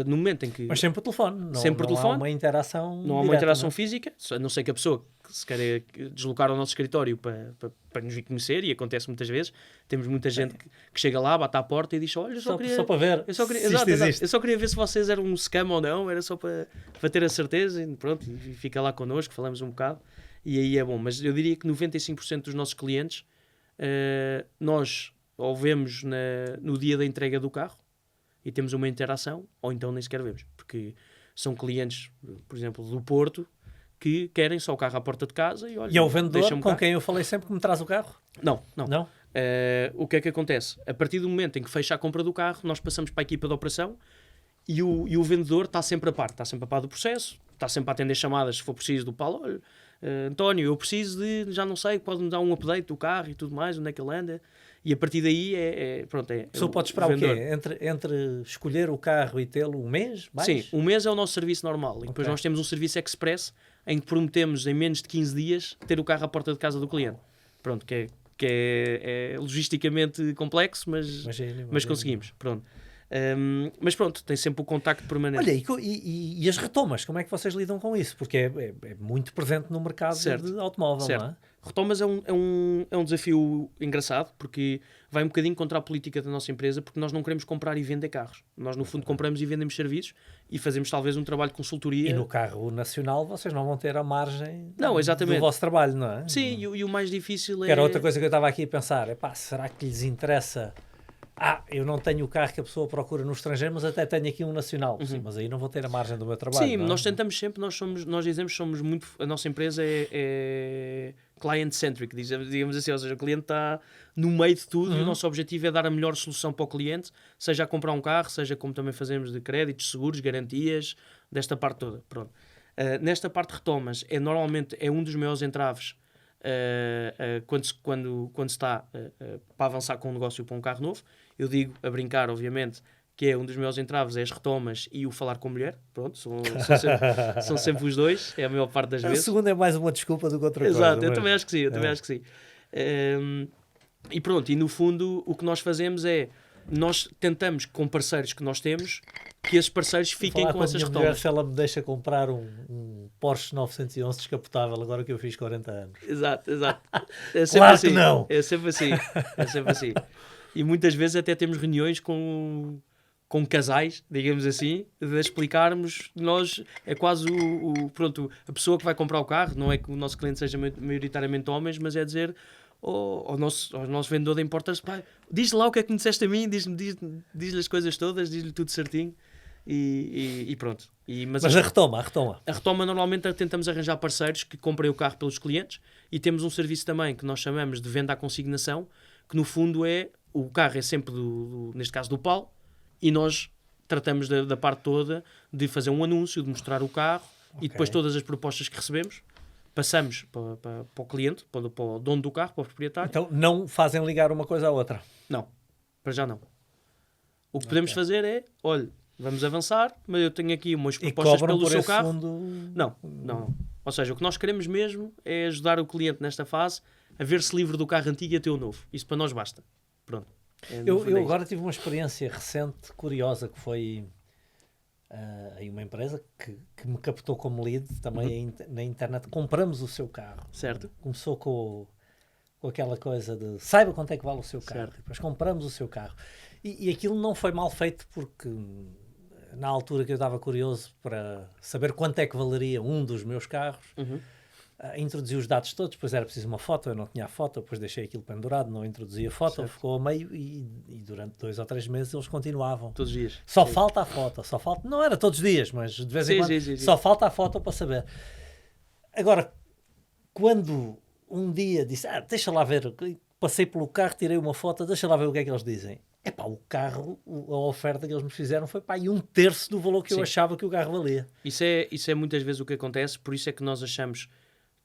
No momento em que... Mas sempre por telefone. Não há uma interação Não há uma interação física, a não ser que a pessoa que se queira deslocar ao nosso escritório para nos vir conhecer, e acontece muitas vezes. Temos muita gente que chega lá, bate à porta e diz, olha, só para ver eu só queria ver se vocês eram um scam ou não, era só para ter a certeza, e pronto, e fica lá connosco, falamos um bocado, e aí é bom. Mas eu diria que 95% dos nossos clientes nós ou vemos no dia da entrega do carro, e temos uma interação, ou então nem sequer vemos, porque são clientes, por exemplo, do Porto, que querem só o carro à porta de casa e olha... E é o vendedor com quem eu falei sempre que me traz o carro? Não? O que é que acontece? A partir do momento em que fecha a compra do carro, nós passamos para a equipa de operação e o vendedor está sempre a par do processo, está sempre a atender chamadas se for preciso do Paulo, olha, António, eu preciso de, já não sei, pode-me dar um update do carro e tudo mais, onde é que ele anda... E a partir daí a pessoa pode esperar o quê? Entre escolher o carro e tê-lo um mês? Mais? Sim, um mês é o nosso serviço normal. E depois nós temos um serviço express em que prometemos em menos de 15 dias ter o carro à porta de casa do cliente. Pronto, que é logisticamente complexo, mas conseguimos. Pronto. Mas pronto, tem sempre o contacto permanente. Olha, e as retomas, como é que vocês lidam com isso? Porque é muito presente no mercado de automóvel, certo. Não é? Retomas é um desafio engraçado, porque vai um bocadinho contra a política da nossa empresa, porque nós não queremos comprar e vender carros. Nós, no fundo, compramos e vendemos serviços e fazemos talvez um trabalho de consultoria. E no carro nacional vocês não vão ter a margem exatamente. do vosso trabalho, não é? Sim, e o mais difícil é... Era outra coisa que eu estava aqui a pensar, será que lhes interessa... eu não tenho o carro que a pessoa procura no estrangeiro, mas até tenho aqui um nacional. Sim, mas aí não vou ter a margem do meu trabalho. Sim, não é? Nós tentamos sempre, nós dizemos, somos muito... A nossa empresa é client-centric, digamos assim, ou seja, o cliente está no meio de tudo e o nosso objetivo é dar a melhor solução para o cliente, seja a comprar um carro, seja como também fazemos de créditos, seguros, garantias, desta parte toda. Pronto. Nesta parte de retomas, normalmente é um dos maiores entraves quando se está para avançar com um negócio para um carro novo. Eu digo, a brincar, obviamente, que é um dos maiores entraves é as retomas e o falar com mulher. Pronto, são sempre os dois, é a maior parte das vezes. O segundo é mais uma desculpa do que outra coisa. Exato, eu também acho que sim. E pronto, e no fundo o que nós fazemos é, nós tentamos com parceiros que nós temos, que esses parceiros fiquem com essas retomas. Mulher, se ela me deixa comprar um Porsche 911 descapotável agora que eu fiz 40 anos. Exato. É sempre claro assim. Que não. É sempre assim. E muitas vezes até temos reuniões com casais, digamos assim, de explicarmos, nós, é quase a pessoa que vai comprar o carro, não é que o nosso cliente seja maioritariamente homens, mas é dizer ao nosso vendedor de importas, diz-lhe lá o que é que me disseste a mim, diz-lhe as coisas todas, diz-lhe tudo certinho, e pronto. Mas a retoma. A retoma, normalmente tentamos arranjar parceiros que comprem o carro pelos clientes, e temos um serviço também que nós chamamos de venda à consignação, que no fundo o carro é sempre, neste caso, do Paulo, e nós tratamos da parte toda de fazer um anúncio, de mostrar o carro, e depois todas as propostas que recebemos passamos para o cliente, para o dono do carro, para o proprietário. Então não fazem ligar uma coisa à outra? Não, para já não. O que podemos fazer é, olha, vamos avançar, mas eu tenho aqui umas propostas pelo seu carro. Fundo... Não. Ou seja, o que nós queremos mesmo é ajudar o cliente nesta fase a ver-se livre do carro antigo e a ter o novo. Isso para nós basta. Pronto. Eu agora tive uma experiência recente, curiosa, que foi em uma empresa que me captou como lead também na internet. Compramos o seu carro. Certo. Começou com aquela coisa de saiba quanto é que vale o seu carro. Certo. Depois compramos o seu carro. E aquilo não foi mal feito porque na altura que eu estava curioso para saber quanto é que valeria um dos meus carros, introduzi os dados todos, depois era preciso uma foto, eu não tinha a foto, depois deixei aquilo pendurado, não introduzi a foto, certo. Ficou a meio e durante 2 ou 3 meses eles continuavam. Todos os dias. Só falta a foto, não era todos os dias, mas de vez em quando só falta a foto para saber. Agora, quando um dia disse, deixa lá ver, passei pelo carro, tirei uma foto, deixa lá ver o que é que eles dizem. O carro, a oferta que eles me fizeram foi 1/3 do valor que eu achava que o carro valia. Isso é muitas vezes o que acontece, por isso é que nós achamos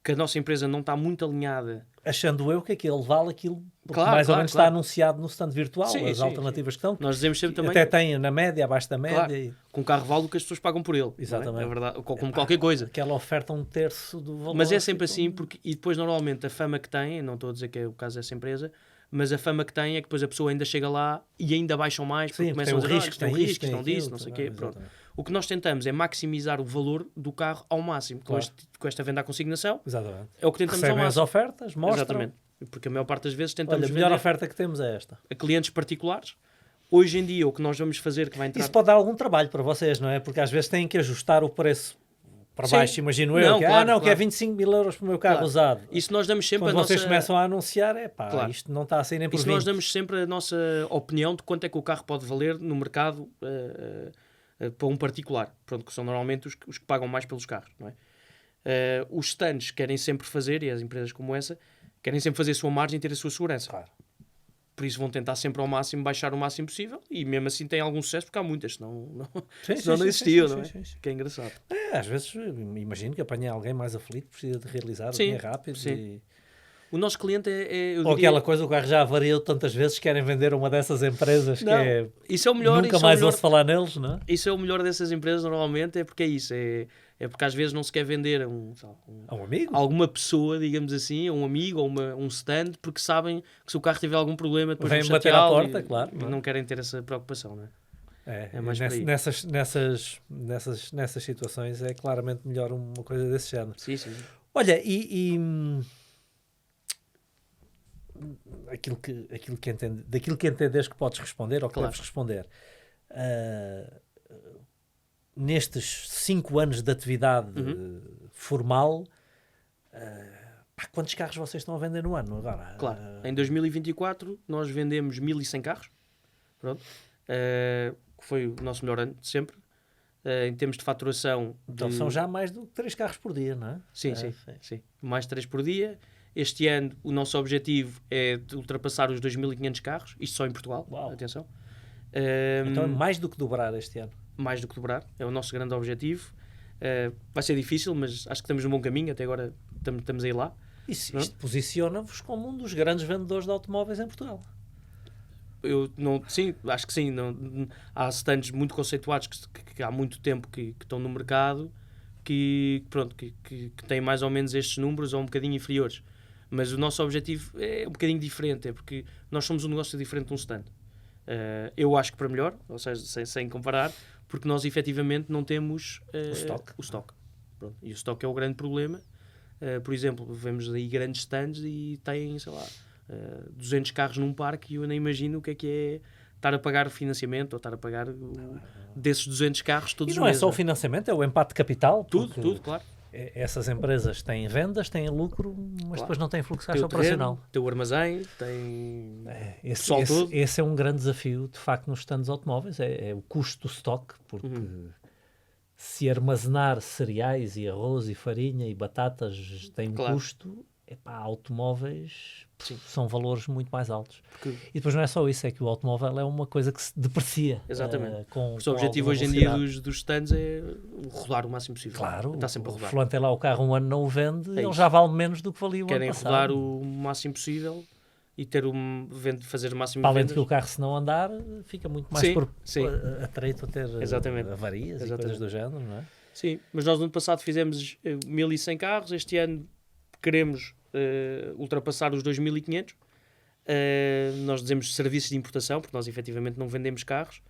que a nossa empresa não está muito alinhada. Achando eu que aquilo vale aquilo, porque mais ou menos está anunciado no stand virtual, as alternativas que estão. Nós dizemos sempre também. Até tem na média, abaixo da média. Claro, com o carro vale o que as pessoas pagam por ele. Exatamente. É verdade, como qualquer coisa. Aquela oferta 1/3 do valor. Mas é sempre assim, e depois normalmente a fama que tem, não estou a dizer que é o caso dessa empresa, mas a fama que tem é que depois a pessoa ainda chega lá e ainda baixam mais, porque começam a dizer, tem risco, estão disso, não sei o quê. Pronto. O que nós tentamos é maximizar o valor do carro ao máximo. Claro. Com esta venda à consignação. Exatamente. É o que tentamos recebem ao máximo. as ofertas, mostram. Exatamente. Porque a maior parte das vezes tentamos a melhor oferta que temos é esta. A clientes particulares. Hoje em dia o que nós vamos fazer que vai entrar... Isso pode dar algum trabalho para vocês, não é? Porque às vezes têm que ajustar o preço para baixo, imagino eu. Que é 25 mil euros para o meu carro usado. Isso nós damos sempre quando vocês começam a anunciar, isto não está a sair nem por isso 20. Nós damos sempre a nossa opinião de quanto é que o carro pode valer no mercado para um particular. Pronto, que são normalmente os que pagam mais pelos carros, não é? Os stands querem sempre fazer, e as empresas como essa, querem sempre fazer a sua margem e ter a sua segurança. Claro. Por isso vão tentar sempre ao máximo baixar o máximo possível, e mesmo assim tem algum sucesso, porque há muitas, senão não existiam, não é? Sim. Que é engraçado. Às vezes imagino que apanha alguém mais aflito, precisa de realizar o dinheiro rápido. Sim. O nosso cliente ou aquela coisa, o carro já avariou tantas vezes, querem vender uma dessas empresas não, que é... Isso é o melhor. Nunca mais ouço falar neles, não é? Isso é o melhor dessas empresas, normalmente, é porque é isso. É porque às vezes não se quer vender a um amigo? Alguma pessoa, digamos assim, a um amigo ou um stand, porque sabem que se o carro tiver algum problema, depois vem bater à porta, claro. E não querem ter essa preocupação, não é? É mais nessas situações é claramente melhor uma coisa desse género. Sim. Olha, daquilo que entendes que podes responder ou que deves responder, nestes 5 anos de atividade formal, quantos carros vocês estão a vender no ano agora? Claro, em 2024 nós vendemos 1.100 carros, pronto, que foi o nosso melhor ano de sempre. Em termos de faturação... Então são já mais do que 3 carros por dia, não é? Sim. Mais 3 por dia. Este ano o nosso objetivo é de ultrapassar os 2.500 carros, isto só em Portugal. Uau. Atenção. Então é mais do que dobrar este ano. Mais do que dobrar, é o nosso grande objetivo. Vai ser difícil, mas acho que estamos num bom caminho, até agora estamos a ir lá. Isto posiciona-vos como um dos grandes vendedores de automóveis em Portugal. Sim, acho que sim. Há stands muito conceituados que há muito tempo que estão no mercado que têm mais ou menos estes números ou um bocadinho inferiores. Mas o nosso objetivo é um bocadinho diferente, é porque nós somos um negócio diferente de um stand. Eu acho que para melhor, ou seja, sem comparar, porque nós efetivamente não temos o stock. Pronto. E o stock é o grande problema. Por exemplo, vemos aí grandes stands e têm, 200 carros num parque e eu nem imagino o que é estar a pagar o financiamento ou estar a pagar desses 200 carros todos os meses. E não é só o financiamento, é o empate de capital. Tudo, claro. Essas empresas têm vendas, têm lucro, mas Claro. depois não têm fluxo de Tem caixa o terreno, operacional. tem o armazém, tem Esse, pessoal todo. esse é um grande desafio, de facto, nos stands automóveis, é o custo do stock, porque se armazenar cereais e arroz e farinha e batatas tem um Claro. custo, automóveis Sim. são valores muito mais altos. Porque E depois não é só isso, é que o automóvel é uma coisa que se deprecia. Exatamente. Com o objetivo alguma hoje em dia velocidade. dos stands é rodar o máximo possível. Claro, Está sempre a o rodar. fulano tem lá o carro um ano, não o vende, É ele isso. já vale menos do que valia o Querem ano passado. rodar o máximo possível e ter fazer o máximo Para de além de vendas. que o carro, se não andar, fica muito mais Sim. atraído a ter Exatamente. avarias e coisas do género, não é? Sim, mas nós no ano passado fizemos 1.100 carros, este ano queremos ultrapassar os 2.500. Nós dizemos serviços de importação, porque nós efetivamente não vendemos carros.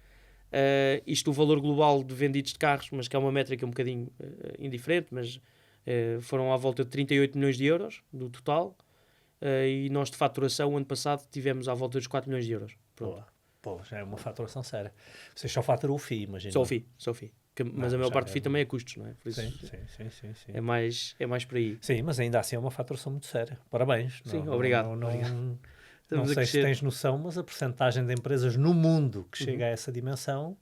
Isto o valor global de vendidos de carros, mas que é uma métrica um bocadinho indiferente, mas foram à volta de 38 milhões de euros no total. E nós de faturação, o ano passado, tivemos à volta dos 4 milhões de euros. Pronto. Pô, já é uma faturação séria. Vocês só faturam o FII, imagina. Só o FII. Mas a maior já parte do é FII também é custos, não é? Por isso Sim. é mais por aí. Sim, mas ainda assim é uma faturação muito séria. Parabéns. Sim, obrigado. Não Estamos a sei se crescer. tens noção, mas a percentagem de empresas no mundo que chega a essa dimensão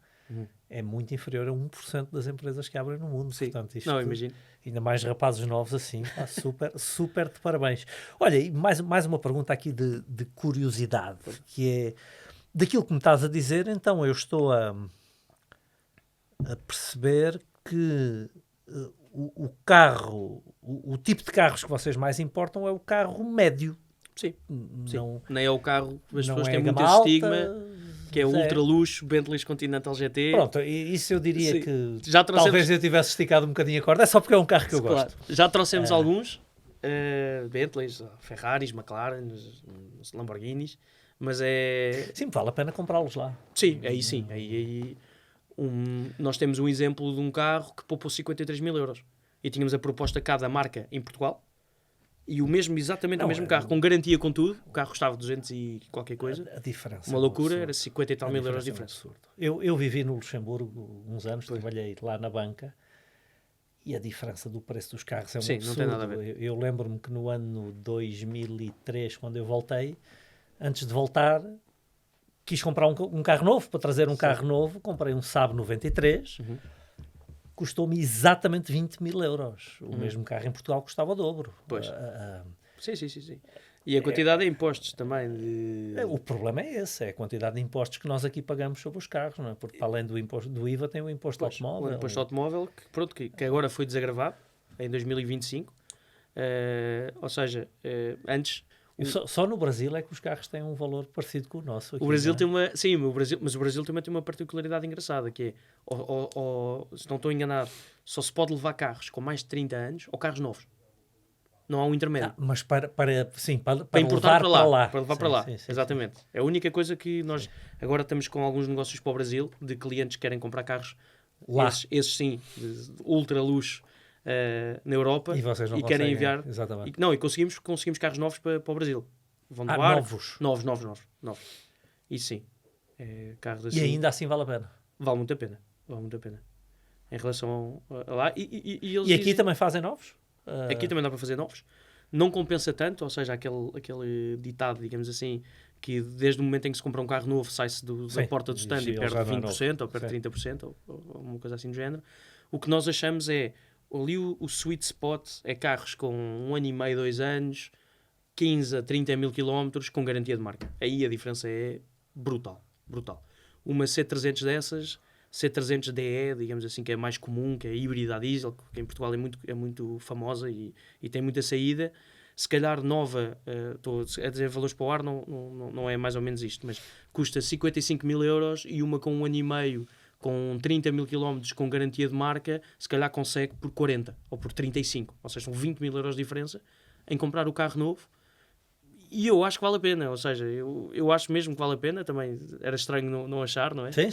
é muito inferior a 1% das empresas que abrem no mundo. Sim. Portanto, isto, Não, imagino. ainda mais rapazes novos assim, pá, super de parabéns. Olha, e mais uma pergunta aqui de curiosidade, que é daquilo que me estás a dizer. Então eu estou a perceber que o carro, o tipo de carros que vocês mais importam é o carro médio. Sim. Não, Nem é o carro, as não pessoas é têm muito gama esse alta, estigma, que é mas ultra luxo, Bentley Continental GT. Pronto, isso eu diria Sim. que Já trouxemos- talvez eu tivesse esticado um bocadinho a corda, é só porque é um carro que eu Claro. gosto. Já trouxemos alguns, Bentleys, Ferraris, McLarens, Lamborghinis, mas é... Sim, vale a pena comprá-los lá. Sim, aí sim. Nós temos um exemplo de um carro que poupou 53 mil euros. E tínhamos a proposta cada marca em Portugal. E exatamente o mesmo carro, com garantia com tudo. O carro custava 200 e qualquer coisa. A diferença. Uma é um loucura, absurdo. era 50 e tal mil euros de É um diferença. absurdo. Eu vivi no Luxemburgo uns anos, trabalhei lá na banca e a diferença do preço dos carros é um Sim, absurdo. não tem nada a ver. Eu lembro-me que no ano 2003, quando eu voltei, antes de voltar, quis comprar um carro novo, para trazer um carro novo, comprei um Saab 93, custou-me exatamente 20 mil euros. O mesmo carro em Portugal custava o dobro. Pois. Sim. E a quantidade de impostos também. O problema é esse, é a quantidade de impostos que nós aqui pagamos sobre os carros, não é? Porque para além do imposto do IVA tem o imposto Pois, automóvel. o imposto automóvel, que agora foi desagravado, em 2025. Ou seja, antes... Só no Brasil é que os carros têm um valor parecido com o nosso. Aqui, O Brasil não é? tem uma... Sim, mas o Brasil também tem uma particularidade engraçada, que é, se não estou enganado, só se pode levar carros com mais de 30 anos ou carros novos. Não há um intermédio. Mas para importar levar para lá. Para levar Sim, para lá, sim, sim, exatamente. É a única coisa que nós agora estamos com alguns negócios para o Brasil, de clientes que querem comprar carros, Lá. esses sim, de ultra luxo, na Europa, E vocês não querem conseguem, enviar. exatamente. E conseguimos carros novos para o Brasil. Vão doar. Novos. Novos. Isso sim. Carros assim. E ainda assim vale a pena. Vale muito a pena. Em relação a lá. E eles E aqui dizem- também fazem novos? Aqui também dá para fazer novos. Não compensa tanto, ou seja, aquele ditado, digamos assim, que desde o momento em que se compra um carro novo sai-se da Sim, porta do stand e e ele perde já não é 20% novo. ou perde Sim. 30% ou uma coisa assim do género. O que nós achamos é, ali o sweet spot é carros com 1 ano e meio, 2 anos, 15 a 30 mil quilómetros com garantia de marca. Aí a diferença é brutal. Uma C300 dessas... C300DE, digamos assim, que é mais comum, que é híbrida a diesel, que em Portugal é muito famosa e tem muita saída. Se calhar nova, estou a dizer valores para o ar, não é mais ou menos isto, mas custa 55 mil euros e uma com 1 ano e meio, com 30 mil quilómetros, com garantia de marca, se calhar consegue por 40 ou por 35. Ou seja, são 20 mil euros de diferença em comprar o carro novo. E eu acho que vale a pena, ou seja, eu acho mesmo que vale a pena, também era estranho não achar, não é? Sim.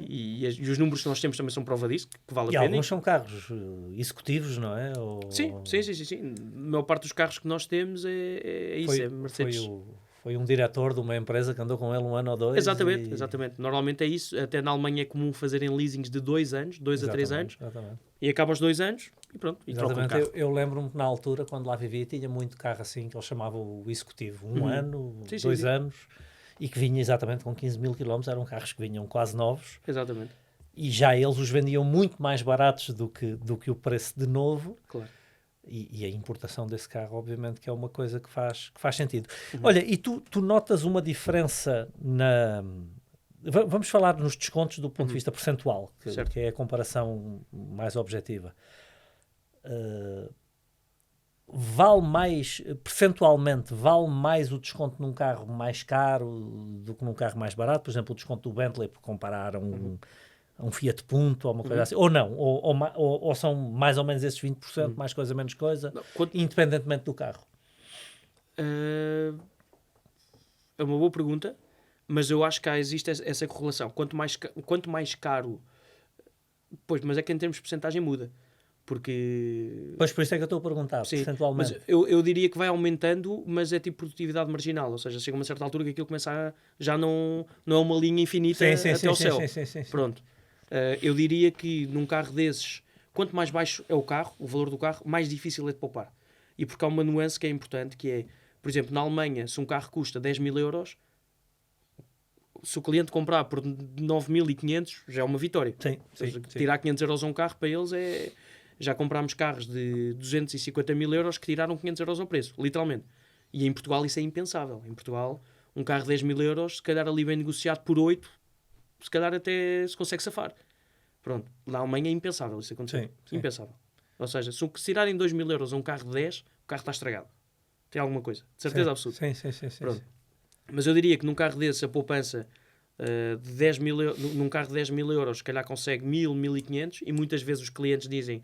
E os números que nós temos também são prova disso, que vale E a pena. alguns são carros executivos, não é? Sim. A maior parte dos carros que nós temos é isso, é Mercedes. Foi um diretor de uma empresa que andou com ele 1 ano ou 2. Exatamente. Normalmente é isso. Até na Alemanha é comum fazerem leasings de 2 anos, 2 a 3 anos, e acaba aos 2 anos, e pronto, e troca o Exatamente. carro. Eu lembro-me que na altura, quando lá vivia, tinha muito carro assim, que eles chamavam o executivo. Ano, Sim, sim, 2 sim. anos, e que vinha exatamente com 15 mil quilómetros. Eram carros que vinham quase novos. Exatamente, E já eles os vendiam muito mais baratos do que o preço de novo. claro. E a importação desse carro, obviamente, que é uma coisa que faz sentido. Olha, e tu notas uma diferença na... Vamos falar nos descontos do ponto de vista percentual, Certo. que é a comparação mais objetiva. Vale mais, percentualmente, vale mais o desconto num carro mais caro do que num carro mais barato? Por exemplo, o desconto do Bentley, por comparar a um Fiat Punto ou uma coisa assim, ou não, ou são mais ou menos esses 20%, mais coisa, menos coisa, Não, independentemente do carro. É uma boa pergunta, mas eu acho que existe essa correlação. Quanto mais caro, pois, mas é que em termos de porcentagem muda, porque... Pois por isso é que eu estou a perguntar, Sim, percentualmente. mas eu diria que vai aumentando, mas é tipo produtividade marginal, ou seja, chega a uma certa altura que aquilo começa já não é uma linha infinita até ao céu. Sim. Pronto. Eu diria que num carro desses, quanto mais baixo é o carro, o valor do carro, mais difícil é de poupar. E porque há uma nuance que é importante, que é, por exemplo, na Alemanha, se um carro custa 10.000 euros, se o cliente comprar por 9.500, já é uma vitória. Sim. Tirar 500 euros a um carro, para eles é... Já comprámos carros de 250.000 euros que tiraram 500 euros ao preço, literalmente. E em Portugal isso é impensável. Em Portugal, um carro de 10.000 euros, se calhar ali bem negociado por 8, se calhar até se consegue safar. Pronto. Na Alemanha é impensável isso acontecer. Sim. Impensável. Ou seja, se tirarem 2.000 euros a um carro de 10, o carro está estragado. Tem alguma coisa. De certeza absoluta. Sim. Pronto. Mas eu diria que num carro desse, a poupança de 10.000 euros, num carro de 10.000 euros, se calhar consegue 1.000, 1.500, e muitas vezes os clientes dizem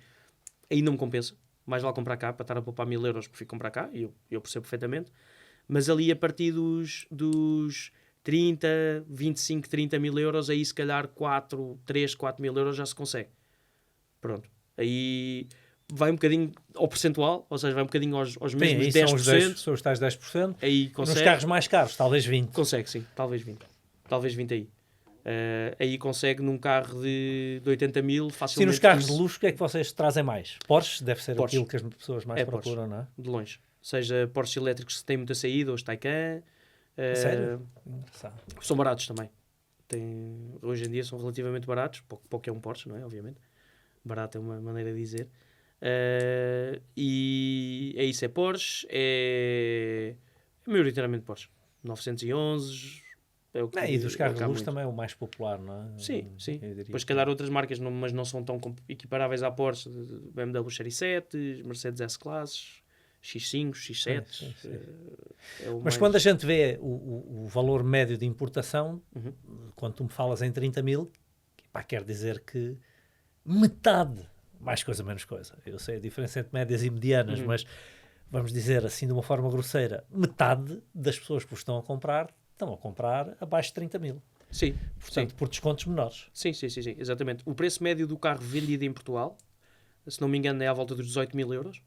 aí não me compensa, mais vale comprar cá para estar a poupar 1.000 euros, prefiro comprar cá, e eu percebo perfeitamente. Mas ali a partir dos 30, 25, 30 mil euros, aí se calhar 3, 4 mil euros já se consegue. Pronto. Aí vai um bocadinho ao percentual, ou seja, vai um bocadinho aos mesmos 10%. São os tais 10%. Aí consegue. Nos carros mais caros, talvez 20%. Consegue, sim. Talvez 20. Talvez 20 aí. Aí consegue num carro de 80 mil facilmente. Sim, nos carros de luxo, o que é que vocês trazem mais? Porsche deve ser Porsche. aquilo que as pessoas mais procuram, Porsche. não é? De longe. Seja Porsche elétricos que têm muita saída, ou os Taycan. Sério? Engraçado. São baratos também. Hoje em dia são relativamente baratos, para o que é um Porsche, não é? Obviamente. Barato é uma maneira de dizer. E é isso, é Porsche, é maioritariamente Porsche. 911... E dos carros de luxo também é o mais popular, não é? Sim. Depois, se calhar, outras marcas, mas não são tão equiparáveis à Porsche. BMW Série 7, Mercedes S-Classes, X5, X7. Sim. Mas quando a gente vê o valor médio de importação, quando tu me falas em 30 mil, quer dizer que metade, mais coisa, menos coisa. Eu sei a diferença entre médias e medianas, mas vamos dizer assim de uma forma grosseira, metade das pessoas que os estão a comprar abaixo de 30 mil. Sim. Portanto, por descontos menores. Sim, exatamente. O preço médio do carro vendido em Portugal, se não me engano, é à volta dos 18 mil euros.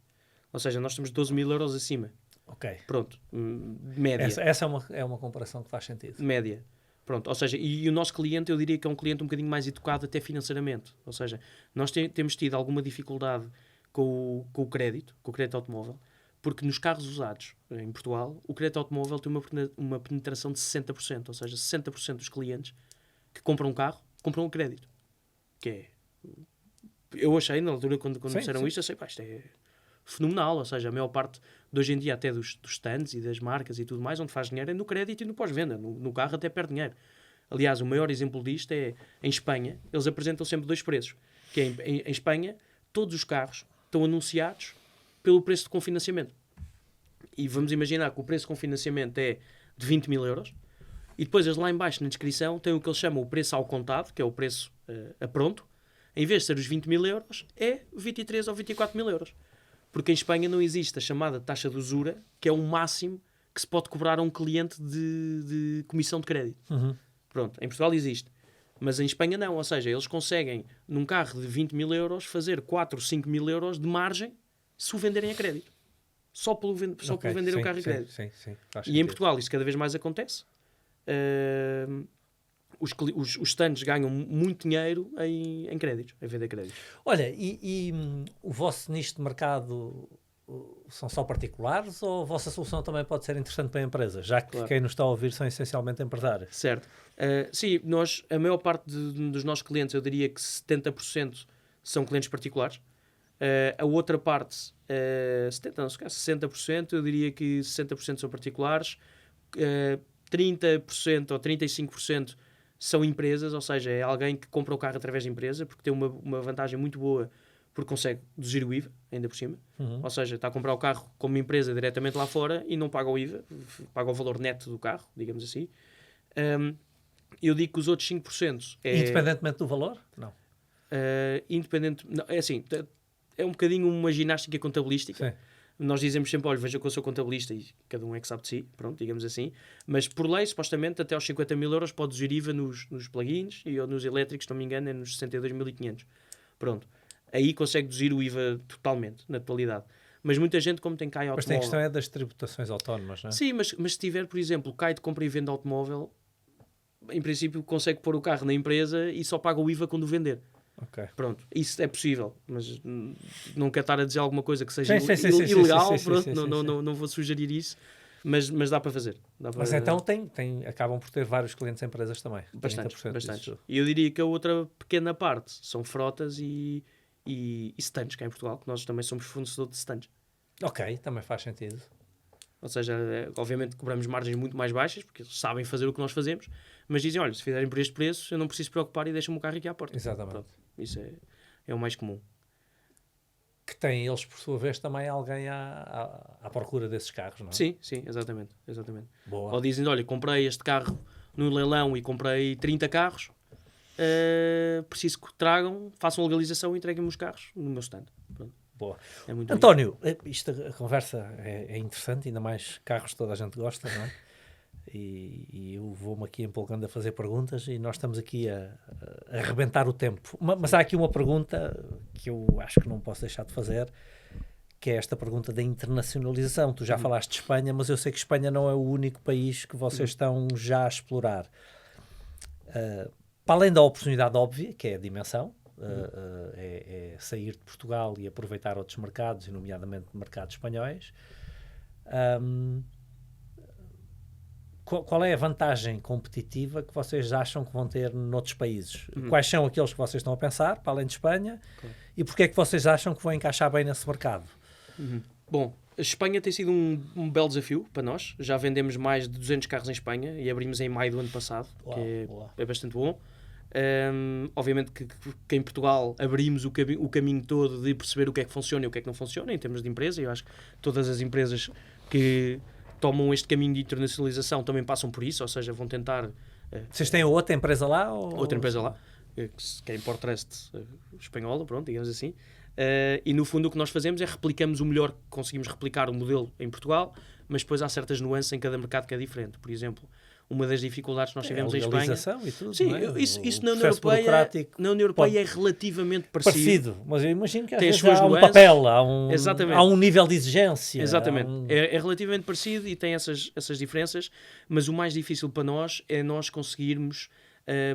Ou seja, nós temos 12 mil euros acima. Ok. Pronto. Média. Essa é uma comparação que faz sentido. Média. Pronto. Ou seja, e o nosso cliente, eu diria que é um cliente um bocadinho mais educado até financeiramente. Ou seja, nós temos tido alguma dificuldade com o crédito automóvel, porque nos carros usados em Portugal, o crédito automóvel tem uma penetração de 60%. Ou seja, 60% dos clientes que compram um carro, compram um crédito. Que é... Eu achei, na altura, quando disseram isto, achei, isto é fenomenal. Ou seja, a maior parte, de hoje em dia, até dos stands e das marcas e tudo mais, onde faz dinheiro é no crédito e no pós-venda. No carro até perde dinheiro. Aliás, o maior exemplo disto é, em Espanha, eles apresentam sempre dois preços. Que é, em Espanha, todos os carros estão anunciados pelo preço de confinanciamento. E vamos imaginar que o preço de confinanciamento é de 20 mil euros, e depois eles lá em baixo na descrição têm o que eles chamam o preço ao contado, que é o preço a pronto. Em vez de ser os 20 mil euros, é 23 ou 24 mil euros. Porque em Espanha não existe a chamada taxa de usura, que é o máximo que se pode cobrar a um cliente de comissão de crédito. Pronto, em Portugal existe. Mas em Espanha não, ou seja, eles conseguem, num carro de 20 mil euros, fazer 4, 5 mil euros de margem se o venderem a crédito. Só pelo vender o carro a crédito. Sim, e em Portugal isso cada vez mais acontece. os stands ganham muito dinheiro em créditos, em vender créditos. Olha, o vosso nicho de mercado são só particulares ou a vossa solução também pode ser interessante para empresas, já que quem nos está a ouvir são essencialmente empresários? Certo. Sim, a maior parte dos nossos clientes, eu diria que 70% são clientes particulares. A outra parte, 60%, eu diria que 60% são particulares, 30% ou 35% são empresas, ou seja, é alguém que compra o carro através da empresa, porque tem uma vantagem muito boa, porque consegue deduzir o IVA, ainda por cima. Ou seja, está a comprar o carro como empresa diretamente lá fora e não paga o IVA, paga o valor neto do carro, digamos assim. Eu digo que os outros 5% é... Independentemente do valor? Não. Não, é assim, é um bocadinho uma ginástica contabilística. Sim. Nós dizemos sempre, olha, veja que eu sou contabilista e cada um é que sabe de si, pronto, digamos assim. Mas por lei, supostamente, até aos 50 mil euros pode deduzir IVA nos plugins e nos elétricos, se não me engano, é nos 62.500. Pronto. Aí consegue deduzir o IVA totalmente, na totalidade. Mas muita gente, como tem CAI automóvel... Mas tem a questão é das tributações autónomas, não é? Sim, mas se tiver, por exemplo, CAI de compra e venda automóvel, em princípio consegue pôr o carro na empresa e só paga o IVA quando o vender. Okay. Pronto, isso é possível, mas não quero estar a dizer alguma coisa que seja ilegal, não vou sugerir isso, mas dá para fazer. Mas então acabam por ter vários clientes empresas também. Bastante. E eu diria que a outra pequena parte são frotas e stands, cá em Portugal, que nós também somos fornecedor de stands. Ok, também faz sentido. Ou seja, obviamente cobramos margens muito mais baixas, porque eles sabem fazer o que nós fazemos, mas dizem, olha, se fizerem por este preço, eu não preciso preocupar e deixam-me o carro aqui à porta. Exatamente. Pronto, isso é o mais comum. Que têm eles, por sua vez, também alguém à procura desses carros, não é? Sim, exatamente. Boa. Ou dizem, olha, comprei este carro no leilão e comprei 30 carros, preciso que tragam, façam a legalização e entreguem-me os carros no meu stand. Pronto. Boa. É muito António, a conversa é interessante, ainda mais carros toda a gente gosta, não é? E eu vou-me aqui empolgando a fazer perguntas e nós estamos aqui a arrebentar o tempo. Mas há aqui uma pergunta que eu acho que não posso deixar de fazer, que é esta pergunta da internacionalização. Tu já falaste de Espanha, mas eu sei que Espanha não é o único país que vocês estão já a explorar. Para além da oportunidade óbvia, que é a dimensão, é sair de Portugal e aproveitar outros mercados, e nomeadamente mercados espanhóis. Qual é a vantagem competitiva que vocês acham que vão ter noutros países? Quais são aqueles que vocês estão a pensar, para além de Espanha? E porquê é que vocês acham que vão encaixar bem nesse mercado? Bom, a Espanha tem sido um belo desafio para nós. Já vendemos mais de 200 carros em Espanha e abrimos em maio do ano passado, que é bastante bom. Obviamente que em Portugal abrimos o caminho todo de perceber o que é que funciona e o que é que não funciona em termos de empresa. Eu acho que todas as empresas que tomam este caminho de internacionalização também passam por isso, ou seja, vão tentar... Vocês têm outra empresa lá? Outra empresa lá, que é Import Trust espanhola, pronto, digamos assim. E no fundo o que nós fazemos é replicamos o melhor que conseguimos replicar o modelo em Portugal, mas depois há certas nuances em cada mercado que é diferente. Por exemplo, uma das dificuldades que nós tivemos em Espanha... E tudo, sim, não é? Isso na União Europeia é relativamente parecido. Mas eu imagino que às tem vezes as suas há um nuances. papel, há um nível de exigência. Exatamente. É relativamente parecido e tem essas diferenças, mas o mais difícil para nós é nós conseguirmos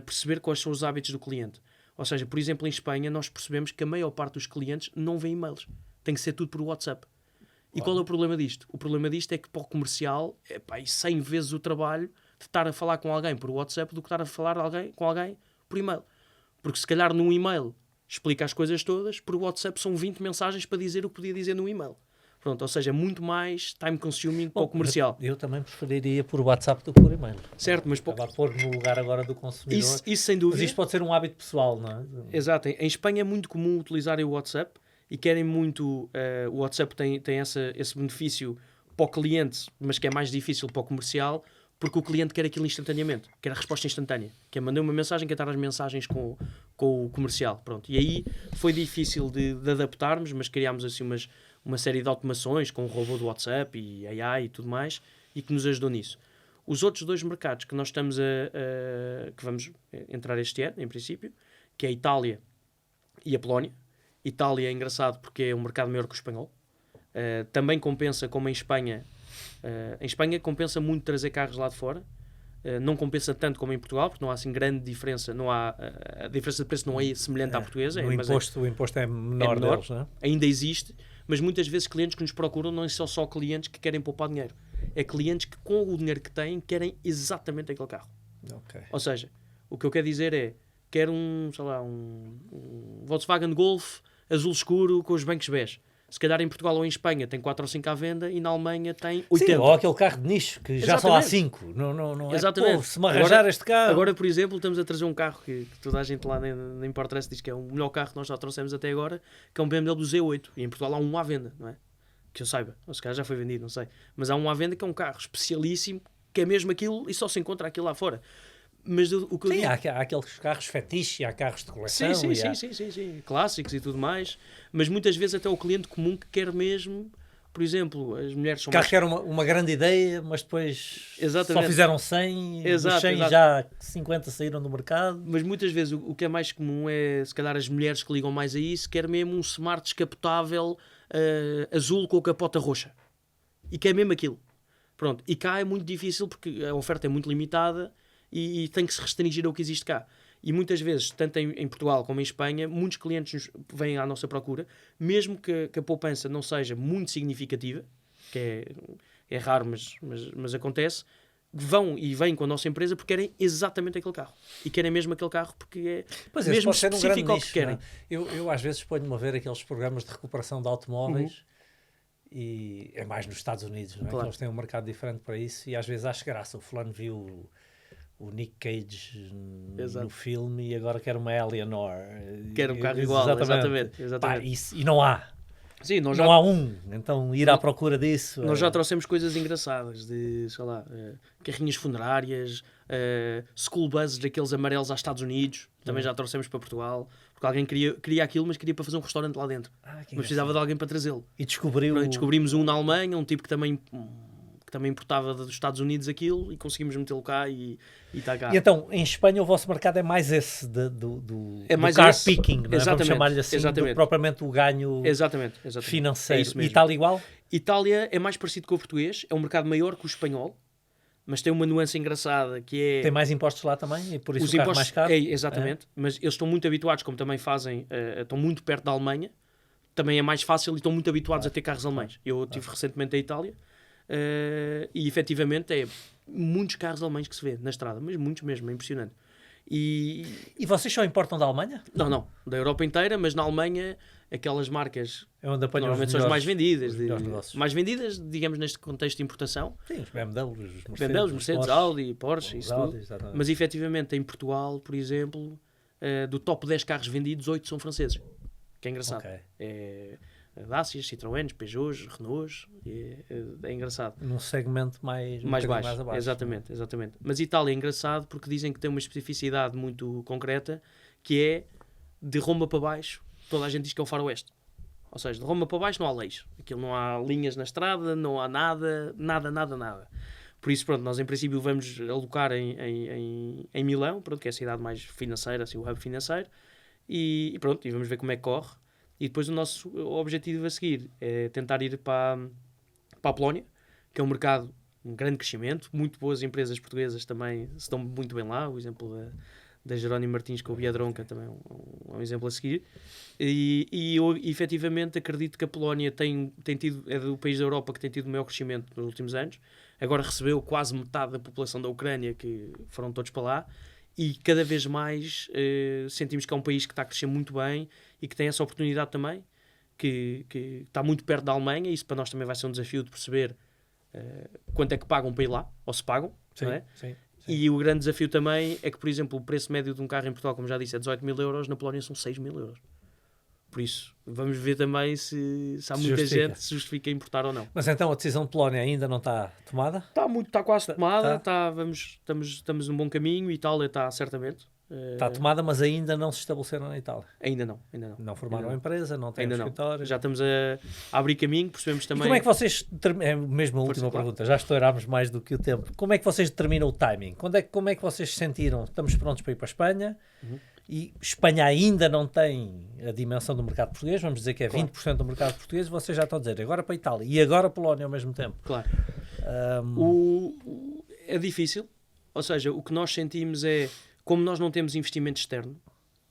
perceber quais são os hábitos do cliente. Ou seja, por exemplo, em Espanha nós percebemos que a maior parte dos clientes não vê e-mails. Tem que ser tudo por WhatsApp. E qual é o problema disto? O problema disto é que para o comercial é 100 vezes o trabalho de estar a falar com alguém por WhatsApp do que estar a falar com alguém por e-mail. Porque se calhar num e-mail explica as coisas todas, por WhatsApp são 20 mensagens para dizer o que podia dizer no e-mail. Pronto, ou seja, é muito mais time consuming para o comercial. Eu também preferiria por WhatsApp do que por e-mail. Certo, mas... Estava a pôr no lugar agora do consumidor. Isso sem dúvida. Mas isto pode ser um hábito pessoal, não é? Exato. Em Espanha é muito comum utilizarem o WhatsApp e querem muito... o WhatsApp tem esse benefício para o cliente, mas que é mais difícil para o comercial, porque o cliente quer aquilo instantaneamente, quer a resposta instantânea, quer mandar uma mensagem, quer estar as mensagens com o comercial. Pronto. E aí foi difícil de adaptarmos, mas criámos assim uma série de automações com o robô do WhatsApp e AI e tudo mais, e que nos ajudou nisso. Os outros dois mercados que nós estamos que vamos entrar este ano, em princípio, que é a Itália e a Polónia. Itália é engraçado porque é um mercado maior que o espanhol. Também compensa, como em Espanha compensa muito trazer carros lá de fora, não compensa tanto como em Portugal, porque não há assim grande diferença, a diferença de preço não é semelhante à portuguesa. O imposto é menor deles, não é? Ainda existe, mas muitas vezes clientes que nos procuram não são só clientes que querem poupar dinheiro, é clientes que com o dinheiro que têm querem exatamente aquele carro. Okay. Ou seja, o que eu quero dizer é, quero um Volkswagen Golf azul escuro com os bancos bege. Se calhar em Portugal ou em Espanha tem 4 ou 5 à venda e na Alemanha tem 80. Sim, ou aquele carro de nicho, que já só há 5. Não Exatamente. Pô, se me arranjar este carro... Agora, por exemplo, estamos a trazer um carro que toda a gente lá na Importress diz que é o melhor carro que nós já trouxemos até agora, que é um BMW Z8. E em Portugal há um à venda, não é? Que eu saiba. Ou se calhar já foi vendido, não sei. Mas há um à venda que é um carro especialíssimo, que é mesmo aquilo e só se encontra aquilo lá fora. Mas o que eu digo... há aqueles carros fetiche, há carros de coleção. Sim. Clássicos e tudo mais. Mas muitas vezes até o cliente comum que quer mesmo, por exemplo, as mulheres são carro que era uma grande ideia, mas depois Exatamente. Só fizeram 100, dos 100 já 50 saíram do mercado. Mas muitas vezes o que é mais comum é, se calhar, as mulheres que ligam mais a isso, quer mesmo um Smart descapotável azul com a capota roxa. E quer mesmo aquilo. Pronto. E cá é muito difícil porque a oferta é muito limitada e tem que se restringir ao que existe cá. E muitas vezes, tanto em Portugal como em Espanha, muitos clientes vêm à nossa procura, mesmo que a poupança não seja muito significativa, que é raro, mas acontece, vêm com a nossa empresa porque querem exatamente aquele carro. E querem mesmo aquele carro porque é mesmo específico ao que querem. Eu às vezes ponho-me a ver aqueles programas de recuperação de automóveis e é mais nos Estados Unidos, não é? Claro. Eles têm um mercado diferente para isso e às vezes acho graça. O fulano viu o Nick Cage no filme e agora quer uma Eleanor. Quer um carro igual, exatamente. Pá, e não há. Sim, não há um, então ir à procura disso. Nós já trouxemos coisas engraçadas, de, sei lá, carrinhas funerárias, school buses daqueles amarelos aos Estados Unidos, também já trouxemos para Portugal, porque alguém queria aquilo, mas queria para fazer um restaurante lá dentro. Mas precisava de alguém para trazê-lo. E descobrimos um na Alemanha, um tipo que também importava dos Estados Unidos aquilo e conseguimos metê-lo cá e está cá. E então, em Espanha o vosso mercado é mais esse do mais car esse, picking, não é? Vamos chamar-lhe assim, do propriamente o ganho financeiro. É Itália igual? Itália é mais parecido com o português, é um mercado maior que o espanhol, mas tem uma nuance engraçada que é... Tem mais impostos lá também e por isso os o carro impostos, mais caro? Exatamente, mas eles estão muito habituados, como também fazem, estão muito perto da Alemanha, também é mais fácil e estão muito habituados a ter carros alemães. Eu estive recentemente a Itália, e efetivamente é muitos carros alemães que se vê na estrada, mas muitos mesmo, é impressionante. E vocês só importam da Alemanha? Não, da Europa inteira, mas na Alemanha aquelas marcas é onde normalmente são as mais vendidas, mais vendidas, digamos, neste contexto de importação. Sim, os BMWs, Mercedes, Porsche, Audi, Porsche, isso tudo. Exatamente. Mas efetivamente em Portugal, por exemplo, do top 10 carros vendidos, 8 são franceses, que é engraçado. É Dacias, Citroëns, Peugeots, Renaults, é engraçado. Num segmento mais baixo. abaixo. Exatamente. Mas Itália é engraçado porque dizem que tem uma especificidade muito concreta, que é de Roma para baixo, toda a gente diz que é o faroeste. Ou seja, de Roma para baixo não há leis. Aquilo não há linhas na estrada, não há nada. Por isso, pronto, nós em princípio vamos alocar em Milão, pronto, que é a cidade mais financeira, assim, o hub financeiro, e pronto, e vamos ver como é que corre. E depois o nosso objetivo a seguir é tentar ir para a Polónia, que é um mercado de grande crescimento, muito boas empresas portuguesas também se dão muito bem lá, o exemplo da Jerónimo Martins com o Biedronka também é um exemplo a seguir. E eu efetivamente acredito que a Polónia é do país da Europa que tem tido o maior crescimento nos últimos anos. Agora recebeu quase metade da população da Ucrânia, que foram todos para lá. E cada vez mais sentimos que é um país que está a crescer muito bem e que tem essa oportunidade também, que está muito perto da Alemanha. Isso para nós também vai ser um desafio de perceber quanto é que pagam para ir lá, ou se pagam, não é? Sim. E o grande desafio também é que, por exemplo, o preço médio de um carro em Portugal, como já disse, é 18.000 euros, na Polónia são 6.000 euros. Por isso, vamos ver também se há muita gente que se justifica importar ou não. Mas então a decisão de Polónia ainda não está tomada? Está quase tomada, estamos num bom caminho, Itália está certamente. Está tomada, mas ainda não se estabeleceram na Itália? Ainda não. Não formaram a empresa, não têm escritório? Já estamos a abrir caminho, percebemos também... E como é que vocês... É mesmo a última pergunta, já estourámos mais do que o tempo. Como é que vocês determinam o timing? Como é que vocês se sentiram? Estamos prontos para ir para a Espanha? E Espanha ainda não tem a dimensão do mercado português, vamos dizer que é 20% do mercado português, vocês já estão a dizer agora para a Itália e agora a Polónia ao mesmo tempo. Claro. É difícil, Ou seja, o que nós sentimos é, como nós não temos investimento externo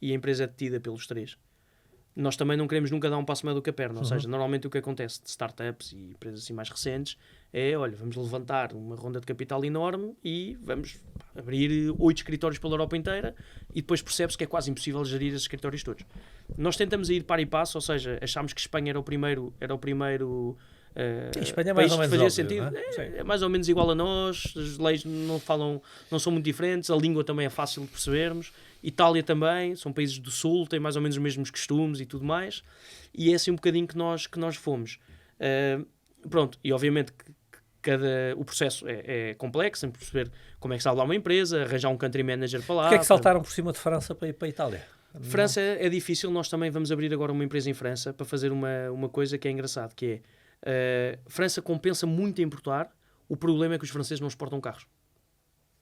e a empresa é detida pelos três, nós também não queremos nunca dar um passo maior do que a perna. Ou seja, normalmente o que acontece de startups e empresas assim mais recentes é, olha, vamos levantar uma ronda de capital enorme e vamos abrir 8 escritórios pela Europa inteira e depois percebe-se que é quase impossível gerir esses escritórios todos. Nós tentamos ir para e passo, ou seja, achámos que Espanha era o primeiro Espanha é país mais ou que menos fazia óbvio, sentido. não é? É mais ou menos igual a nós, as leis não são muito diferentes, a língua também é fácil de percebermos. Itália também, são países do sul, têm mais ou menos os mesmos costumes e tudo mais, e é assim um bocadinho que nós fomos. Pronto, e obviamente que o processo é complexo, em perceber como é que está lá uma empresa, arranjar um country manager para lá. Porquê é que saltaram por cima de França para ir para a Itália? França é difícil, nós também vamos abrir agora uma empresa em França para fazer uma coisa que é engraçado, que é, França compensa muito importar, o problema é que os franceses não exportam carros.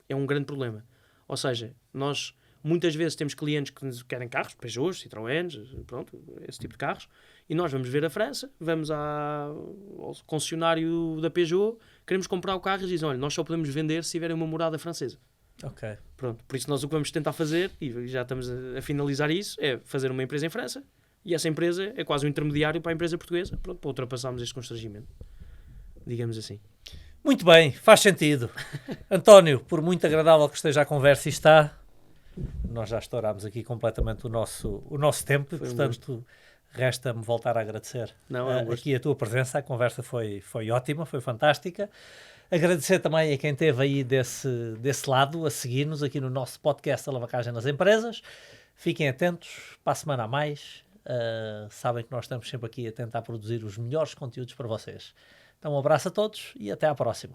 É um grande problema. Ou seja, nós muitas vezes temos clientes que querem carros, Peugeot, Citroëns, pronto, esse tipo de carros, e nós vamos ver a França, vamos ao concessionário da Peugeot, queremos comprar o carro e dizem, olha, nós só podemos vender se tiverem uma morada francesa. Ok. Pronto, por isso nós o que vamos tentar fazer, e já estamos a finalizar isso, é fazer uma empresa em França, e essa empresa é quase um intermediário para a empresa portuguesa, pronto, para ultrapassarmos este constrangimento, digamos assim. Muito bem, faz sentido. António, por muito agradável que esteja a conversa e está, nós já estourámos aqui completamente o nosso tempo e, portanto, resta-me voltar a agradecer aqui a tua presença. A conversa foi ótima, foi fantástica. Agradecer também a quem esteve aí desse lado, a seguir-nos aqui no nosso podcast Alavancagem nas Empresas. Fiquem atentos, para a semana a mais. Sabem que nós estamos sempre aqui a tentar produzir os melhores conteúdos para vocês. Então, um abraço a todos e até à próxima.